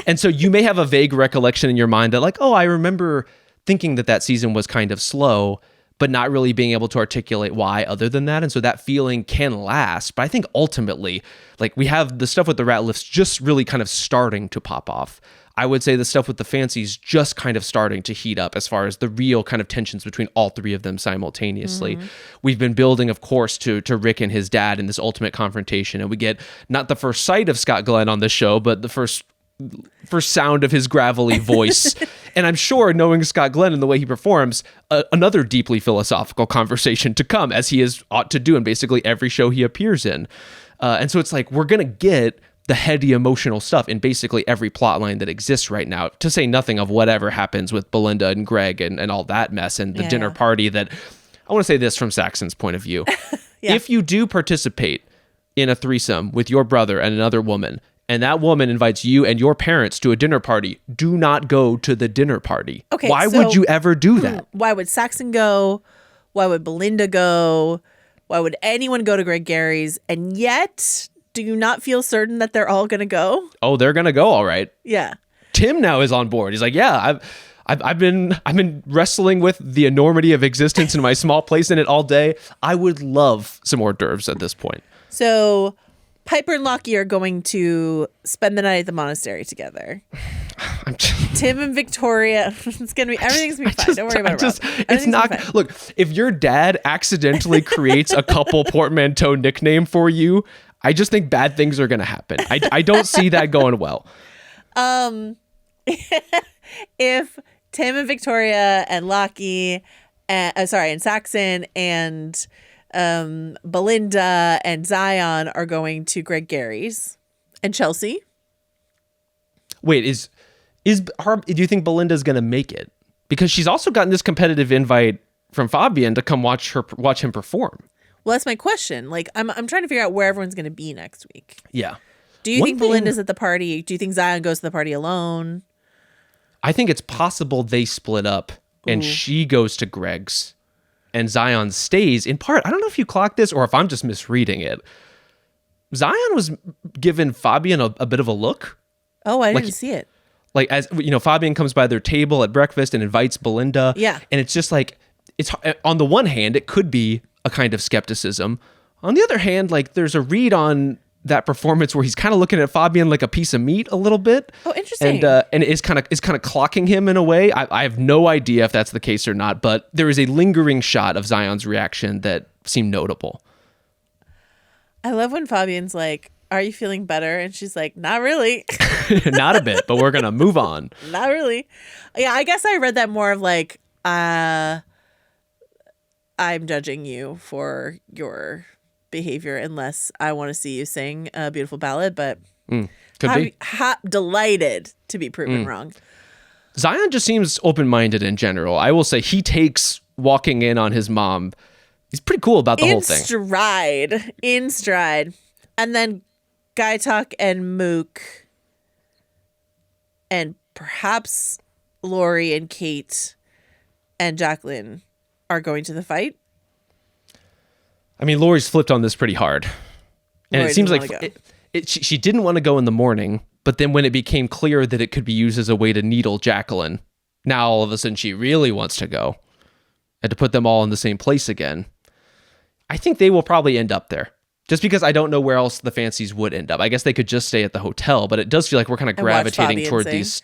And so you may have a vague recollection in your mind that like, oh, I remember thinking that season was kind of slow, but not really being able to articulate why other than that. And so that feeling can last. But I think ultimately, like we have the stuff with the rat lifts just really kind of starting to pop off. I would say the stuff with the fancies just kind of starting to heat up as far as the real kind of tensions between all three of them simultaneously. Mm-hmm. We've been building, of course, to Rick and his dad in this ultimate confrontation. And we get not the first sight of Scott Glenn on this show, but the first sound of his gravelly voice. And I'm sure, knowing Scott Glenn and the way he performs, another deeply philosophical conversation to come, as he ought to do in basically every show he appears in. And so it's like, we're going to get the heady emotional stuff in basically every plot line that exists right now, to say nothing of whatever happens with Belinda and Greg and all that mess and the dinner party that, I want to say this from Saxon's point of view. If you do participate in a threesome with your brother and another woman, and that woman invites you and your parents to a dinner party, do not go to the dinner party. Okay, why would you ever do that? Why would Saxon go? Why would Belinda go? Why would anyone go to Greg Gary's? And yet, do you not feel certain that they're all going to go? Oh, they're going to go, all right. Yeah. Tim now is on board. He's like, yeah, I've been wrestling with the enormity of existence in my small place in it all day. I would love some hors d'oeuvres at this point. So Piper and Lochy are going to spend the night at the monastery together. Tim and Victoria, everything's gonna be fine. Don't worry about it. It's not. Look, if your dad accidentally creates a couple portmanteau nickname for you, I just think bad things are gonna happen. I don't see that going well. If Tim and Victoria and Lochy, and Saxon and Belinda and Zion are going to Greg Gary's, and Chelsea. Wait, do you think Belinda's gonna make it? Because she's also gotten this competitive invite from Fabian to come watch him perform. Well, that's my question. Like, I'm trying to figure out where everyone's gonna be next week. Yeah. Do you think Belinda's at the party? Do you think Zion goes to the party alone? I think it's possible they split up and she goes to Greg's and Zion stays. In part, I don't know if you clocked this or if I'm just misreading it. Zion was giving Fabian a bit of a look. Oh, I didn't see it. Like, as you know, Fabian comes by their table at breakfast and invites Belinda. Yeah. And it's just like, it's on the one hand, it could be a kind of skepticism. On the other hand, like, there's a read on that performance where he's kind of looking at Fabian like a piece of meat a little bit. Oh, interesting. And it's kind of clocking him in a way. I have no idea if that's the case or not, but there is a lingering shot of Zion's reaction that seemed notable. I love when Fabian's like, "Are you feeling better?" And she's like, "Not really." Not a bit, but we're going to move on. Not really. Yeah, I guess I read that more of like, I'm judging you for your behavior unless I want to see you sing a beautiful ballad, but could be. Delighted to be proven wrong. Zion just seems open-minded in general. I will say he takes walking in on his mom. He's pretty cool about the whole thing. In stride. And then Guy Tuck and Mook and perhaps Laurie and Kate and Jaclyn are going to the fight. I mean, Laurie's flipped on this pretty hard. And Laurie it seems like she didn't want to go in the morning, but then when it became clear that it could be used as a way to needle Jaclyn, now all of a sudden she really wants to go. And to put them all in the same place again. I think they will probably end up there. Just because I don't know where else the fancies would end up. I guess they could just stay at the hotel, but it does feel like we're kind of gravitating toward these.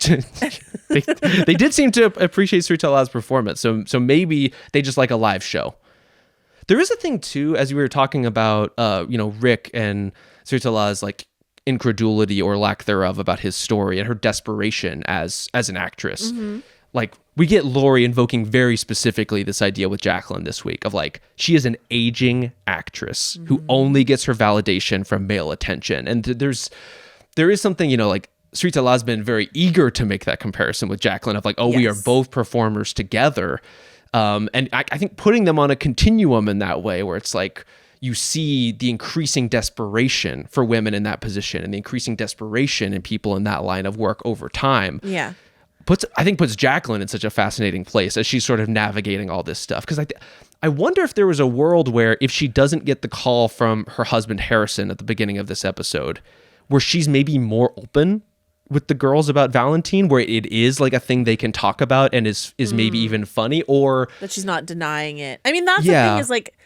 They did seem to appreciate Sritala's performance, so maybe they just like a live show. There is a thing too, as we were talking about, Rick and Sritala's like incredulity or lack thereof about his story and her desperation as an actress. Mm-hmm. Like, we get Laurie invoking very specifically this idea with Jaclyn this week of like, she is an aging actress who only gets her validation from male attention. And there is something, like Sritala's been very eager to make that comparison with Jaclyn of like, yes, we are both performers together. And I think putting them on a continuum in that way where it's like, you see the increasing desperation for women in that position and the increasing desperation in people in that line of work over time. Yeah. puts Jaclyn in such a fascinating place as she's sort of navigating all this stuff. Because I wonder if there was a world where if she doesn't get the call from her husband Harrison at the beginning of this episode, where she's maybe more open with the girls about Valentine, where it is like a thing they can talk about and is maybe even funny, or that she's not denying it. I mean, that's the thing is like,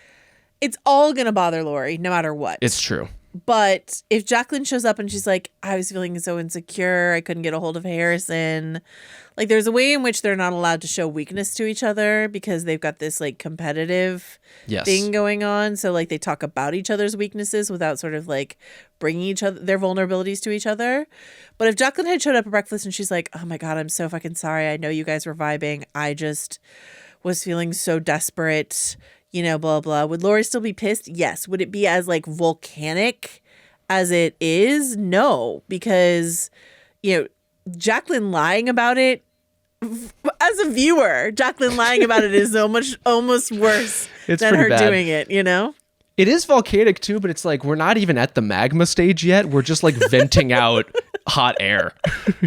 it's all gonna bother Laurie no matter what. It's true. But if Jaclyn shows up and she's like, I was feeling so insecure, I couldn't get a hold of Harrison. Like, there's a way in which they're not allowed to show weakness to each other because they've got this like competitive thing going on. So like they talk about each other's weaknesses without sort of like bringing their vulnerabilities to each other. But if Jaclyn had showed up at breakfast and she's like, oh my God, I'm so fucking sorry. I know you guys were vibing. I just was feeling so desperate. Blah, blah. Would Laurie still be pissed? Yes. Would it be as like volcanic as it is? No, because, Jaclyn lying about it, as a viewer, Jaclyn lying about it is so much almost worse than her doing it, It is volcanic too, but it's like we're not even at the magma stage yet. We're just like venting out hot air.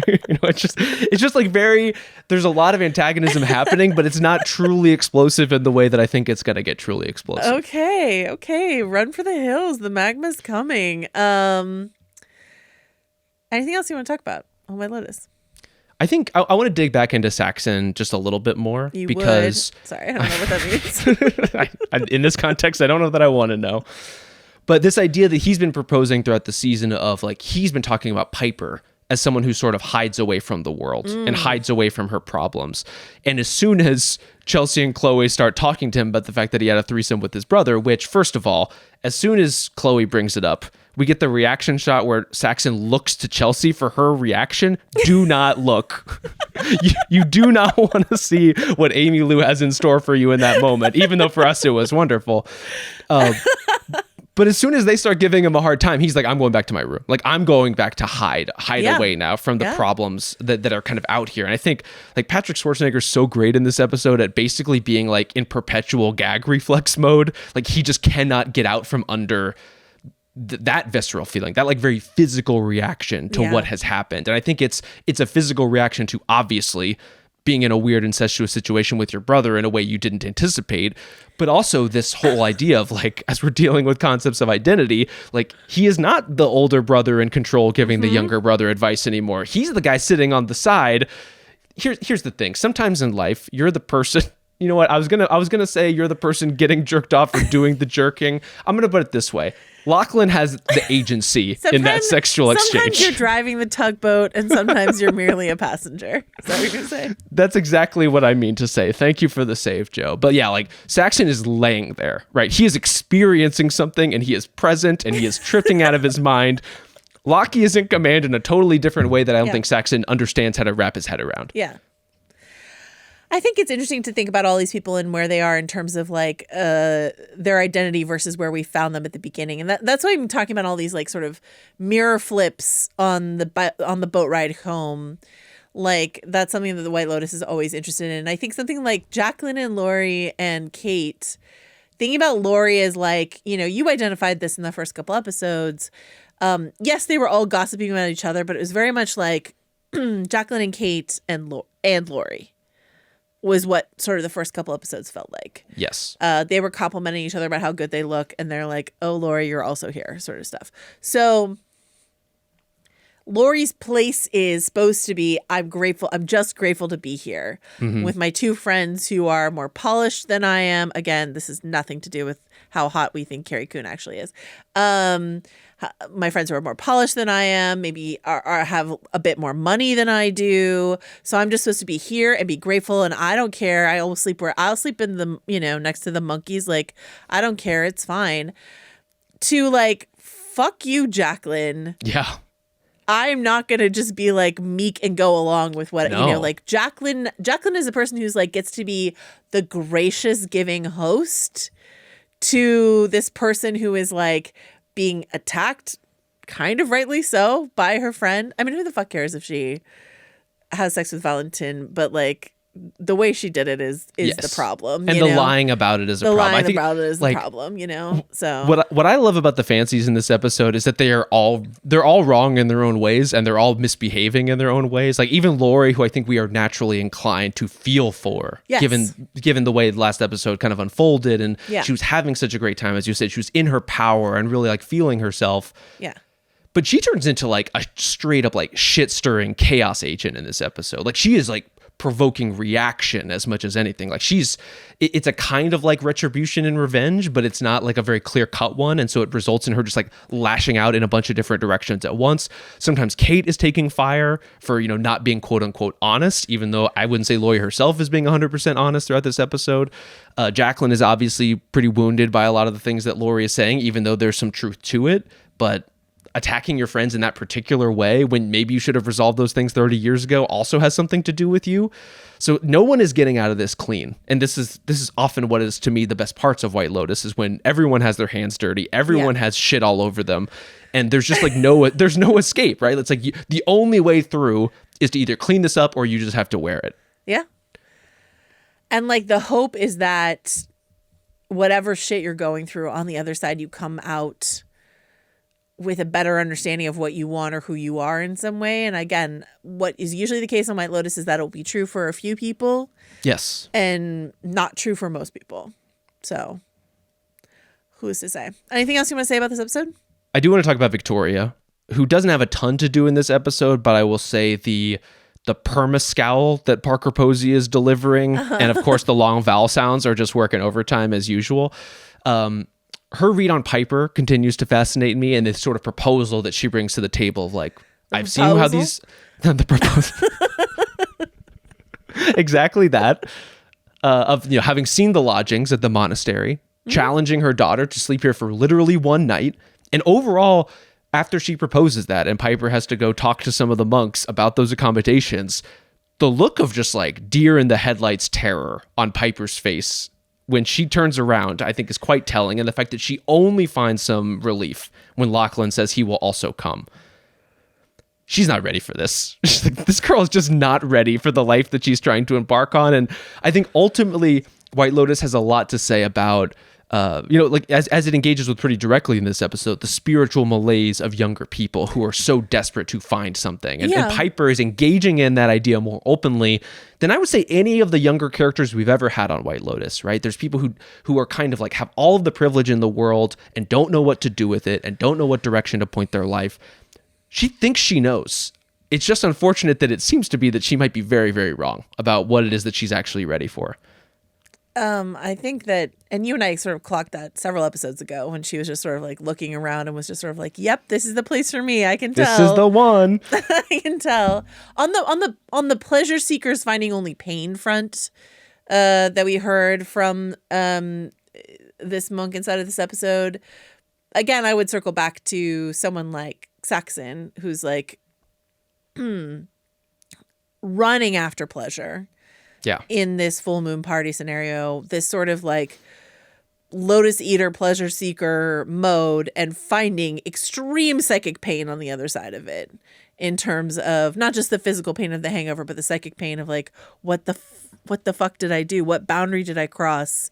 It's just like there's a lot of antagonism happening, but it's not truly explosive in the way that I think it's gonna get truly explosive. Okay. Run for the hills. The magma's coming. Anything else you want to talk about on White Lotus? I think I want to dig back into Saxon just a little bit more because Sorry, I don't know what that means. In this context, I don't know that I want to know. But this idea that he's been proposing throughout the season of like, he's been talking about Piper as someone who sort of hides away from the world and hides away from her problems. And as soon as Chelsea and Chloe start talking to him about the fact that he had a threesome with his brother, which, first of all, as soon as Chloe brings it up, we get the reaction shot where Saxon looks to Chelsea for her reaction. Do not look. You do not want to see what Amy Lou has in store for you in that moment, even though for us it was wonderful. But as soon as they start giving him a hard time, he's like, I'm going back to my room. Like, I'm going back to hide away now from the problems that are kind of out here. And I think like Patrick Schwarzenegger's so great in this episode at basically being like in perpetual gag reflex mode. Like he just cannot get out from under that visceral feeling, that like very physical reaction to what has happened. And I think it's a physical reaction to obviously being in a weird incestuous situation with your brother in a way you didn't anticipate, but also this whole idea of like, as we're dealing with concepts of identity, like he is not the older brother in control giving the younger brother advice anymore. He's the guy sitting on the side. Here's the thing. Sometimes in life, you're the person, you know what? I was gonna say you're the person getting jerked off or doing the jerking. I'm gonna put it this way. Lachlan has the agency in that sexual exchange. Sometimes you're driving the tugboat and sometimes you're merely a passenger. Is that what you're going to say? That's exactly what I mean to say. Thank you for the save, Joe. But yeah, like Saxon is laying there, right? He is experiencing something and he is present and he is tripping out of his mind. Lochy is in command in a totally different way that I don't think Saxon understands how to wrap his head around. Yeah. I think it's interesting to think about all these people and where they are in terms of like their identity versus where we found them at the beginning, and that's why I'm talking about all these like sort of mirror flips on the boat ride home. Like that's something that the White Lotus is always interested in. And I think something like Jaclyn and Laurie and Kate, thinking about Laurie as like, you know, you identified this in the first couple episodes. Yes, they were all gossiping about each other, but it was very much like Jaclyn and Kate and Laurie. Was what sort of the first couple episodes felt like. Yes. They were complimenting each other about how good they look. And they're like, oh, Laurie, you're also here, sort of stuff. So Laurie's place is supposed to be, I'm just grateful to be here with my two friends who are more polished than I am. Again, this has nothing to do with how hot we think Carrie Coon actually is. My friends who are more polished than I am, maybe are have a bit more money than I do. So I'm just supposed to be here and be grateful. And I don't care. I'll sleep in the, next to the monkeys. Like, I don't care. It's fine. To like, fuck you, Jaclyn. Yeah. I'm not going to just be like meek and go along with what, like Jaclyn is a person who's like, gets to be the gracious giving host to this person who is like, being attacked, kind of rightly so, by her friend. I mean, who the fuck cares if she has sex with Valentin? But like the way she did it is the problem, and the lying about it is a problem. I think about it is the problem, So what I love about the fancies in this episode is that they're all wrong in their own ways, and they're all misbehaving in their own ways. Like even Laurie, who I think we are naturally inclined to feel for, given the way the last episode kind of unfolded, and she was having such a great time, as you said, she was in her power and really like feeling herself. Yeah. But she turns into like a straight up like shit stirring chaos agent in this episode. Like she is like provoking reaction as much as anything. Like it's a kind of like retribution and revenge, but it's not like a very clear cut one. And so it results in her just like lashing out in a bunch of different directions at once. Sometimes Kate is taking fire for, not being quote unquote honest, even though I wouldn't say Laurie herself is being 100% honest throughout this episode. Jaclyn is obviously pretty wounded by a lot of the things that Laurie is saying, even though there's some truth to it, but attacking your friends in that particular way when maybe you should have resolved those things 30 years ago also has something to do with you. So no one is getting out of this clean. And this is often what is to me the best parts of White Lotus, is when everyone has their hands dirty, everyone has shit all over them, and there's just like there's no escape, right? It's like the only way through is to either clean this up or you just have to wear it. Yeah. And like the hope is that whatever shit you're going through, on the other side you come out with a better understanding of what you want or who you are in some way. And again, what is usually the case on White Lotus is that it'll be true for a few people. Yes. And not true for most people. So who's to say? Anything else you want to say about this episode? I do want to talk about Victoria, who doesn't have a ton to do in this episode, but I will say the the perma scowl that Parker Posey is delivering. And of course, the long vowel sounds are just working overtime as usual. Her read on Piper continues to fascinate me, and this sort of proposal that she brings to the table of like, I've seen how these... the proposal. Exactly that. Of having seen the lodgings at the monastery, challenging her daughter to sleep here for literally one night. And overall, after she proposes that and Piper has to go talk to some of the monks about those accommodations, the look of just like deer in the headlights terror on Piper's face when she turns around, I think is quite telling. And the fact that she only finds some relief when Lachlan says he will also come. She's not ready for this. She's like, this girl is just not ready for the life that she's trying to embark on. And I think ultimately White Lotus has a lot to say about, like as it engages with pretty directly in this episode, the spiritual malaise of younger people who are so desperate to find something. And Piper is engaging in that idea more openly than I would say any of the younger characters we've ever had on White Lotus, right? There's people who are kind of like have all of the privilege in the world and don't know what to do with it and don't know what direction to point their life. She thinks she knows. It's just unfortunate that it seems to be that she might be very, very wrong about what it is that she's actually ready for. I think that, and you and I sort of clocked that several episodes ago when she was just sort of like looking around and was just sort of like, "Yep, this is the place for me. I can tell. This is the one." I can tell. On the pleasure seekers finding only pain front, that we heard from this monk inside of this episode. Again, I would circle back to someone like Saxon, who's like running after pleasure in this full moon party scenario, this sort of like lotus eater pleasure seeker mode, and finding extreme psychic pain on the other side of it, in terms of not just the physical pain of the hangover, but the psychic pain of like, what the fuck did I do? What boundary did I cross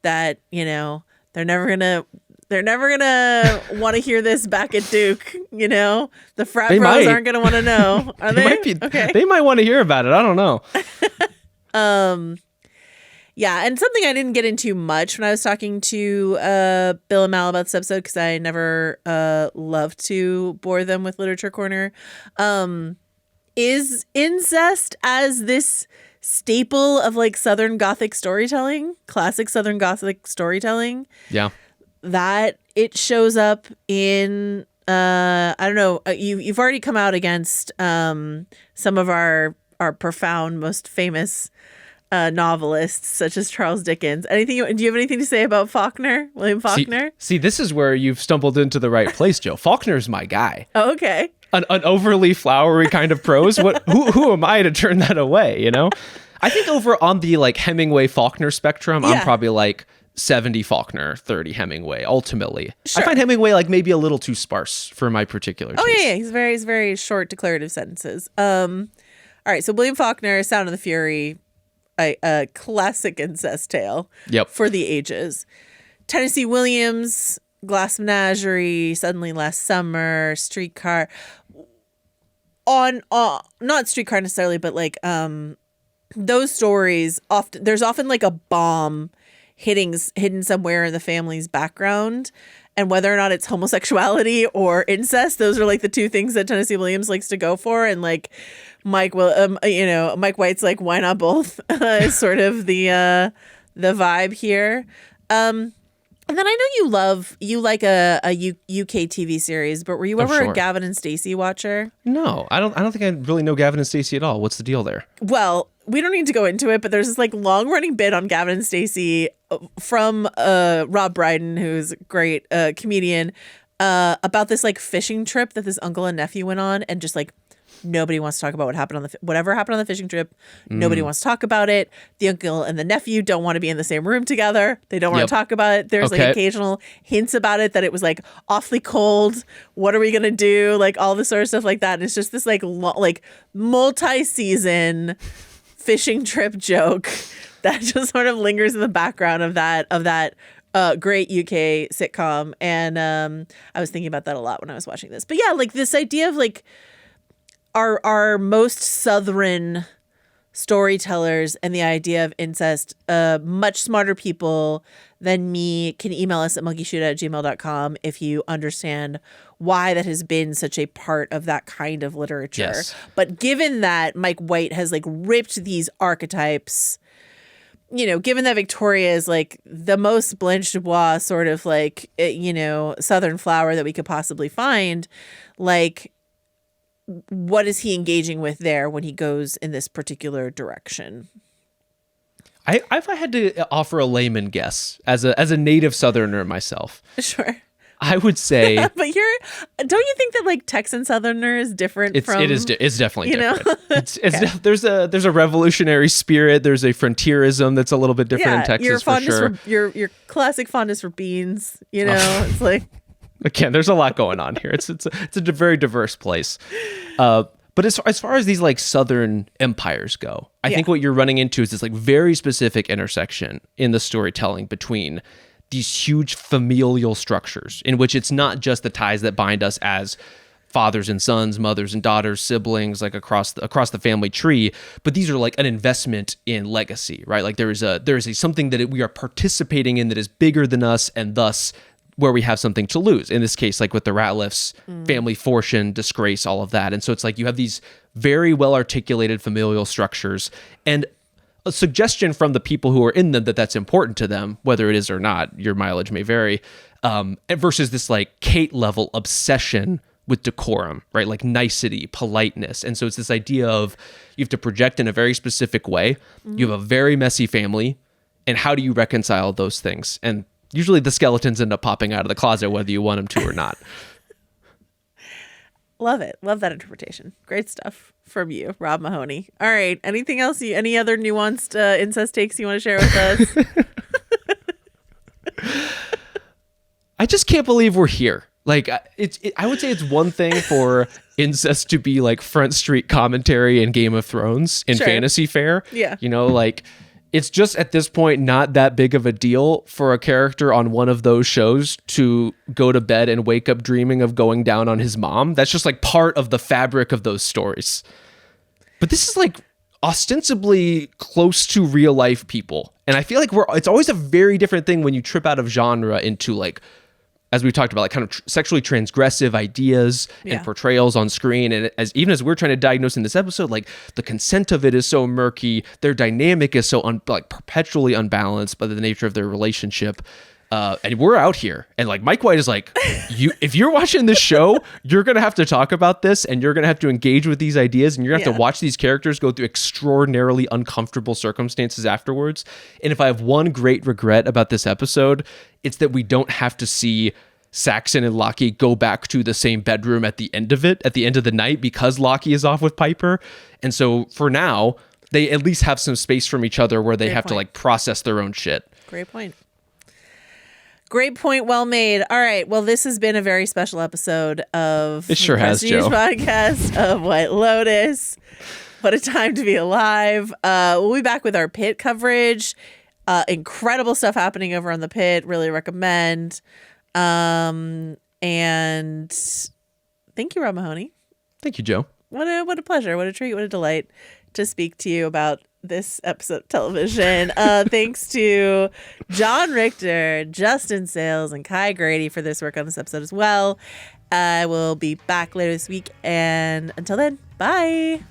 that, they're never gonna want to hear this back at Duke, The frat bros aren't going to want to know. Are they? Okay. They might want to hear about it. I don't know. Yeah, and something I didn't get into much when I was talking to Bill and Mal about this episode, because I never love to bore them with Literature Corner, is incest as this staple of like Southern Gothic storytelling, classic Southern Gothic storytelling. Yeah. That it shows up in I don't know, you've already come out against some of our profound, most famous novelists such as Charles Dickens. Do you have anything to say about Faulkner, William Faulkner? See, this is where you've stumbled into the right place, Joe. Faulkner's my guy. Oh, okay. An overly flowery kind of prose. Who am I to turn that away? I think over on the like Hemingway Faulkner spectrum, I'm probably like 70 Faulkner, 30 Hemingway, ultimately. Sure. I find Hemingway like maybe a little too sparse for my particular taste. Oh, yeah. He's very short declarative sentences. All right, so William Faulkner, Sound of the Fury, a classic incest tale for the ages. Tennessee Williams, Glass Menagerie, Suddenly Last Summer, Streetcar. Not Streetcar necessarily, but like those stories, there's often like a bomb hidden somewhere in the family's background, and whether or not it's homosexuality or incest, those are like the two things that Tennessee Williams likes to go for. And like Mike White's like, why not both? Is sort of the vibe here. And then I know you like a UK TV series, but were you ever a Gavin and Stacey watcher? No, I don't think I really know Gavin and Stacey at all. What's the deal there? Well, we don't need to go into it, but there's this like long running bit on Gavin and Stacey from Rob Brydon, who's a great comedian, about this like fishing trip that this uncle and nephew went on, and just like nobody wants to talk about whatever happened on the fishing trip. Nobody wants to talk about it. The uncle and the nephew don't want to be in the same room together. They don't want to talk about it. There's like occasional hints about it that it was like awfully cold. What are we gonna do? Like all this sort of stuff like that. And it's just this like multi-season fishing trip joke that just sort of lingers in the background of that great UK sitcom. And I was thinking about that a lot when I was watching this. But yeah, like this idea of like our most Southern storytellers and the idea of incest, much smarter people than me can email us at monkeyshoot@gmail.com if you understand why that has been such a part of that kind of literature. Yes. But given that Mike White has like ripped these archetypes, you know, given that Victoria is like the most Blanche Dubois sort of like, you know, Southern flower that we could possibly find, like, what is he engaging with there when he goes in this particular direction? If I had to offer a layman guess as a native Southerner myself, Sure. I would say, But don't you think that like Texan Southerner is different it's from? it's definitely you know? different. There's a revolutionary spirit. There's a frontierism that's a little bit different in Texas, your fondness for sure. your classic fondness for beans. You know, it's like Again, there's a lot going on here. It's a very diverse place. But as far as these like Southern empires go, I think what you're running into is this like very specific intersection in the storytelling between these huge familial structures in which it's not just the ties that bind us as fathers and sons, mothers and daughters, siblings, like across the family tree, but these are like an investment in legacy, right? Like there is a something that we are participating in that is bigger than us, and thus where we have something to lose. In this case, like with the Ratliffs, family fortune, disgrace, all of that. And so it's like you have these very well articulated familial structures and a suggestion from the people who are in them that that's important to them, whether it is or not, your mileage may vary, versus this like Kate level obsession with decorum, right? Like nicety, politeness. And so it's this idea of you have to project in a very specific way. You have a very messy family. And how do you reconcile those things? And usually the skeletons end up popping out of the closet, whether you want them to or not. Love it. Love that interpretation. Great stuff from you, Rob Mahoney. All right. Anything else? Any other nuanced incest takes you want to share with us? I just can't believe we're here. Like I would say it's one thing for incest to be like Front Street commentary in Game of Thrones in fantasy fare. Yeah. You know, like it's just at this point not that big of a deal for a character on one of those shows to go to bed and wake up dreaming of going down on his mom. That's just like part of the fabric of those stories. But this is like ostensibly close to real life people. And I feel like it's always a very different thing when you trip out of genre into like, as we talked about, like kind of sexually transgressive ideas and portrayals on screen. And even as we're trying to diagnose in this episode, like the consent of it is so murky. Their dynamic is so like perpetually unbalanced by the nature of their relationship. And we're out here. And like Mike White is like, if you're watching this show, you're going to have to talk about this and you're going to have to engage with these ideas and you're going to have to watch these characters go through extraordinarily uncomfortable circumstances afterwards. And if I have one great regret about this episode, it's that we don't have to see Saxon and Lochy go back to the same bedroom at the end of the night, because Lochy is off with Piper. And so for now, they at least have some space from each other where they have to like process their own shit. Great point. Great point. Well made. All right. Well, this has been a very special episode of it sure has, Joe. Podcast of White Lotus. What a time to be alive. We'll be back with our pit coverage. Incredible stuff happening over on the pit. Really recommend. And thank you, Rob Mahoney. Thank you, Joe. What a pleasure. What a treat. What a delight to speak to you about this episode of television. Thanks to John Richter, Justin Sayles, and Kai Grady for this work on this episode as well. I will be back later this week. And until then, bye.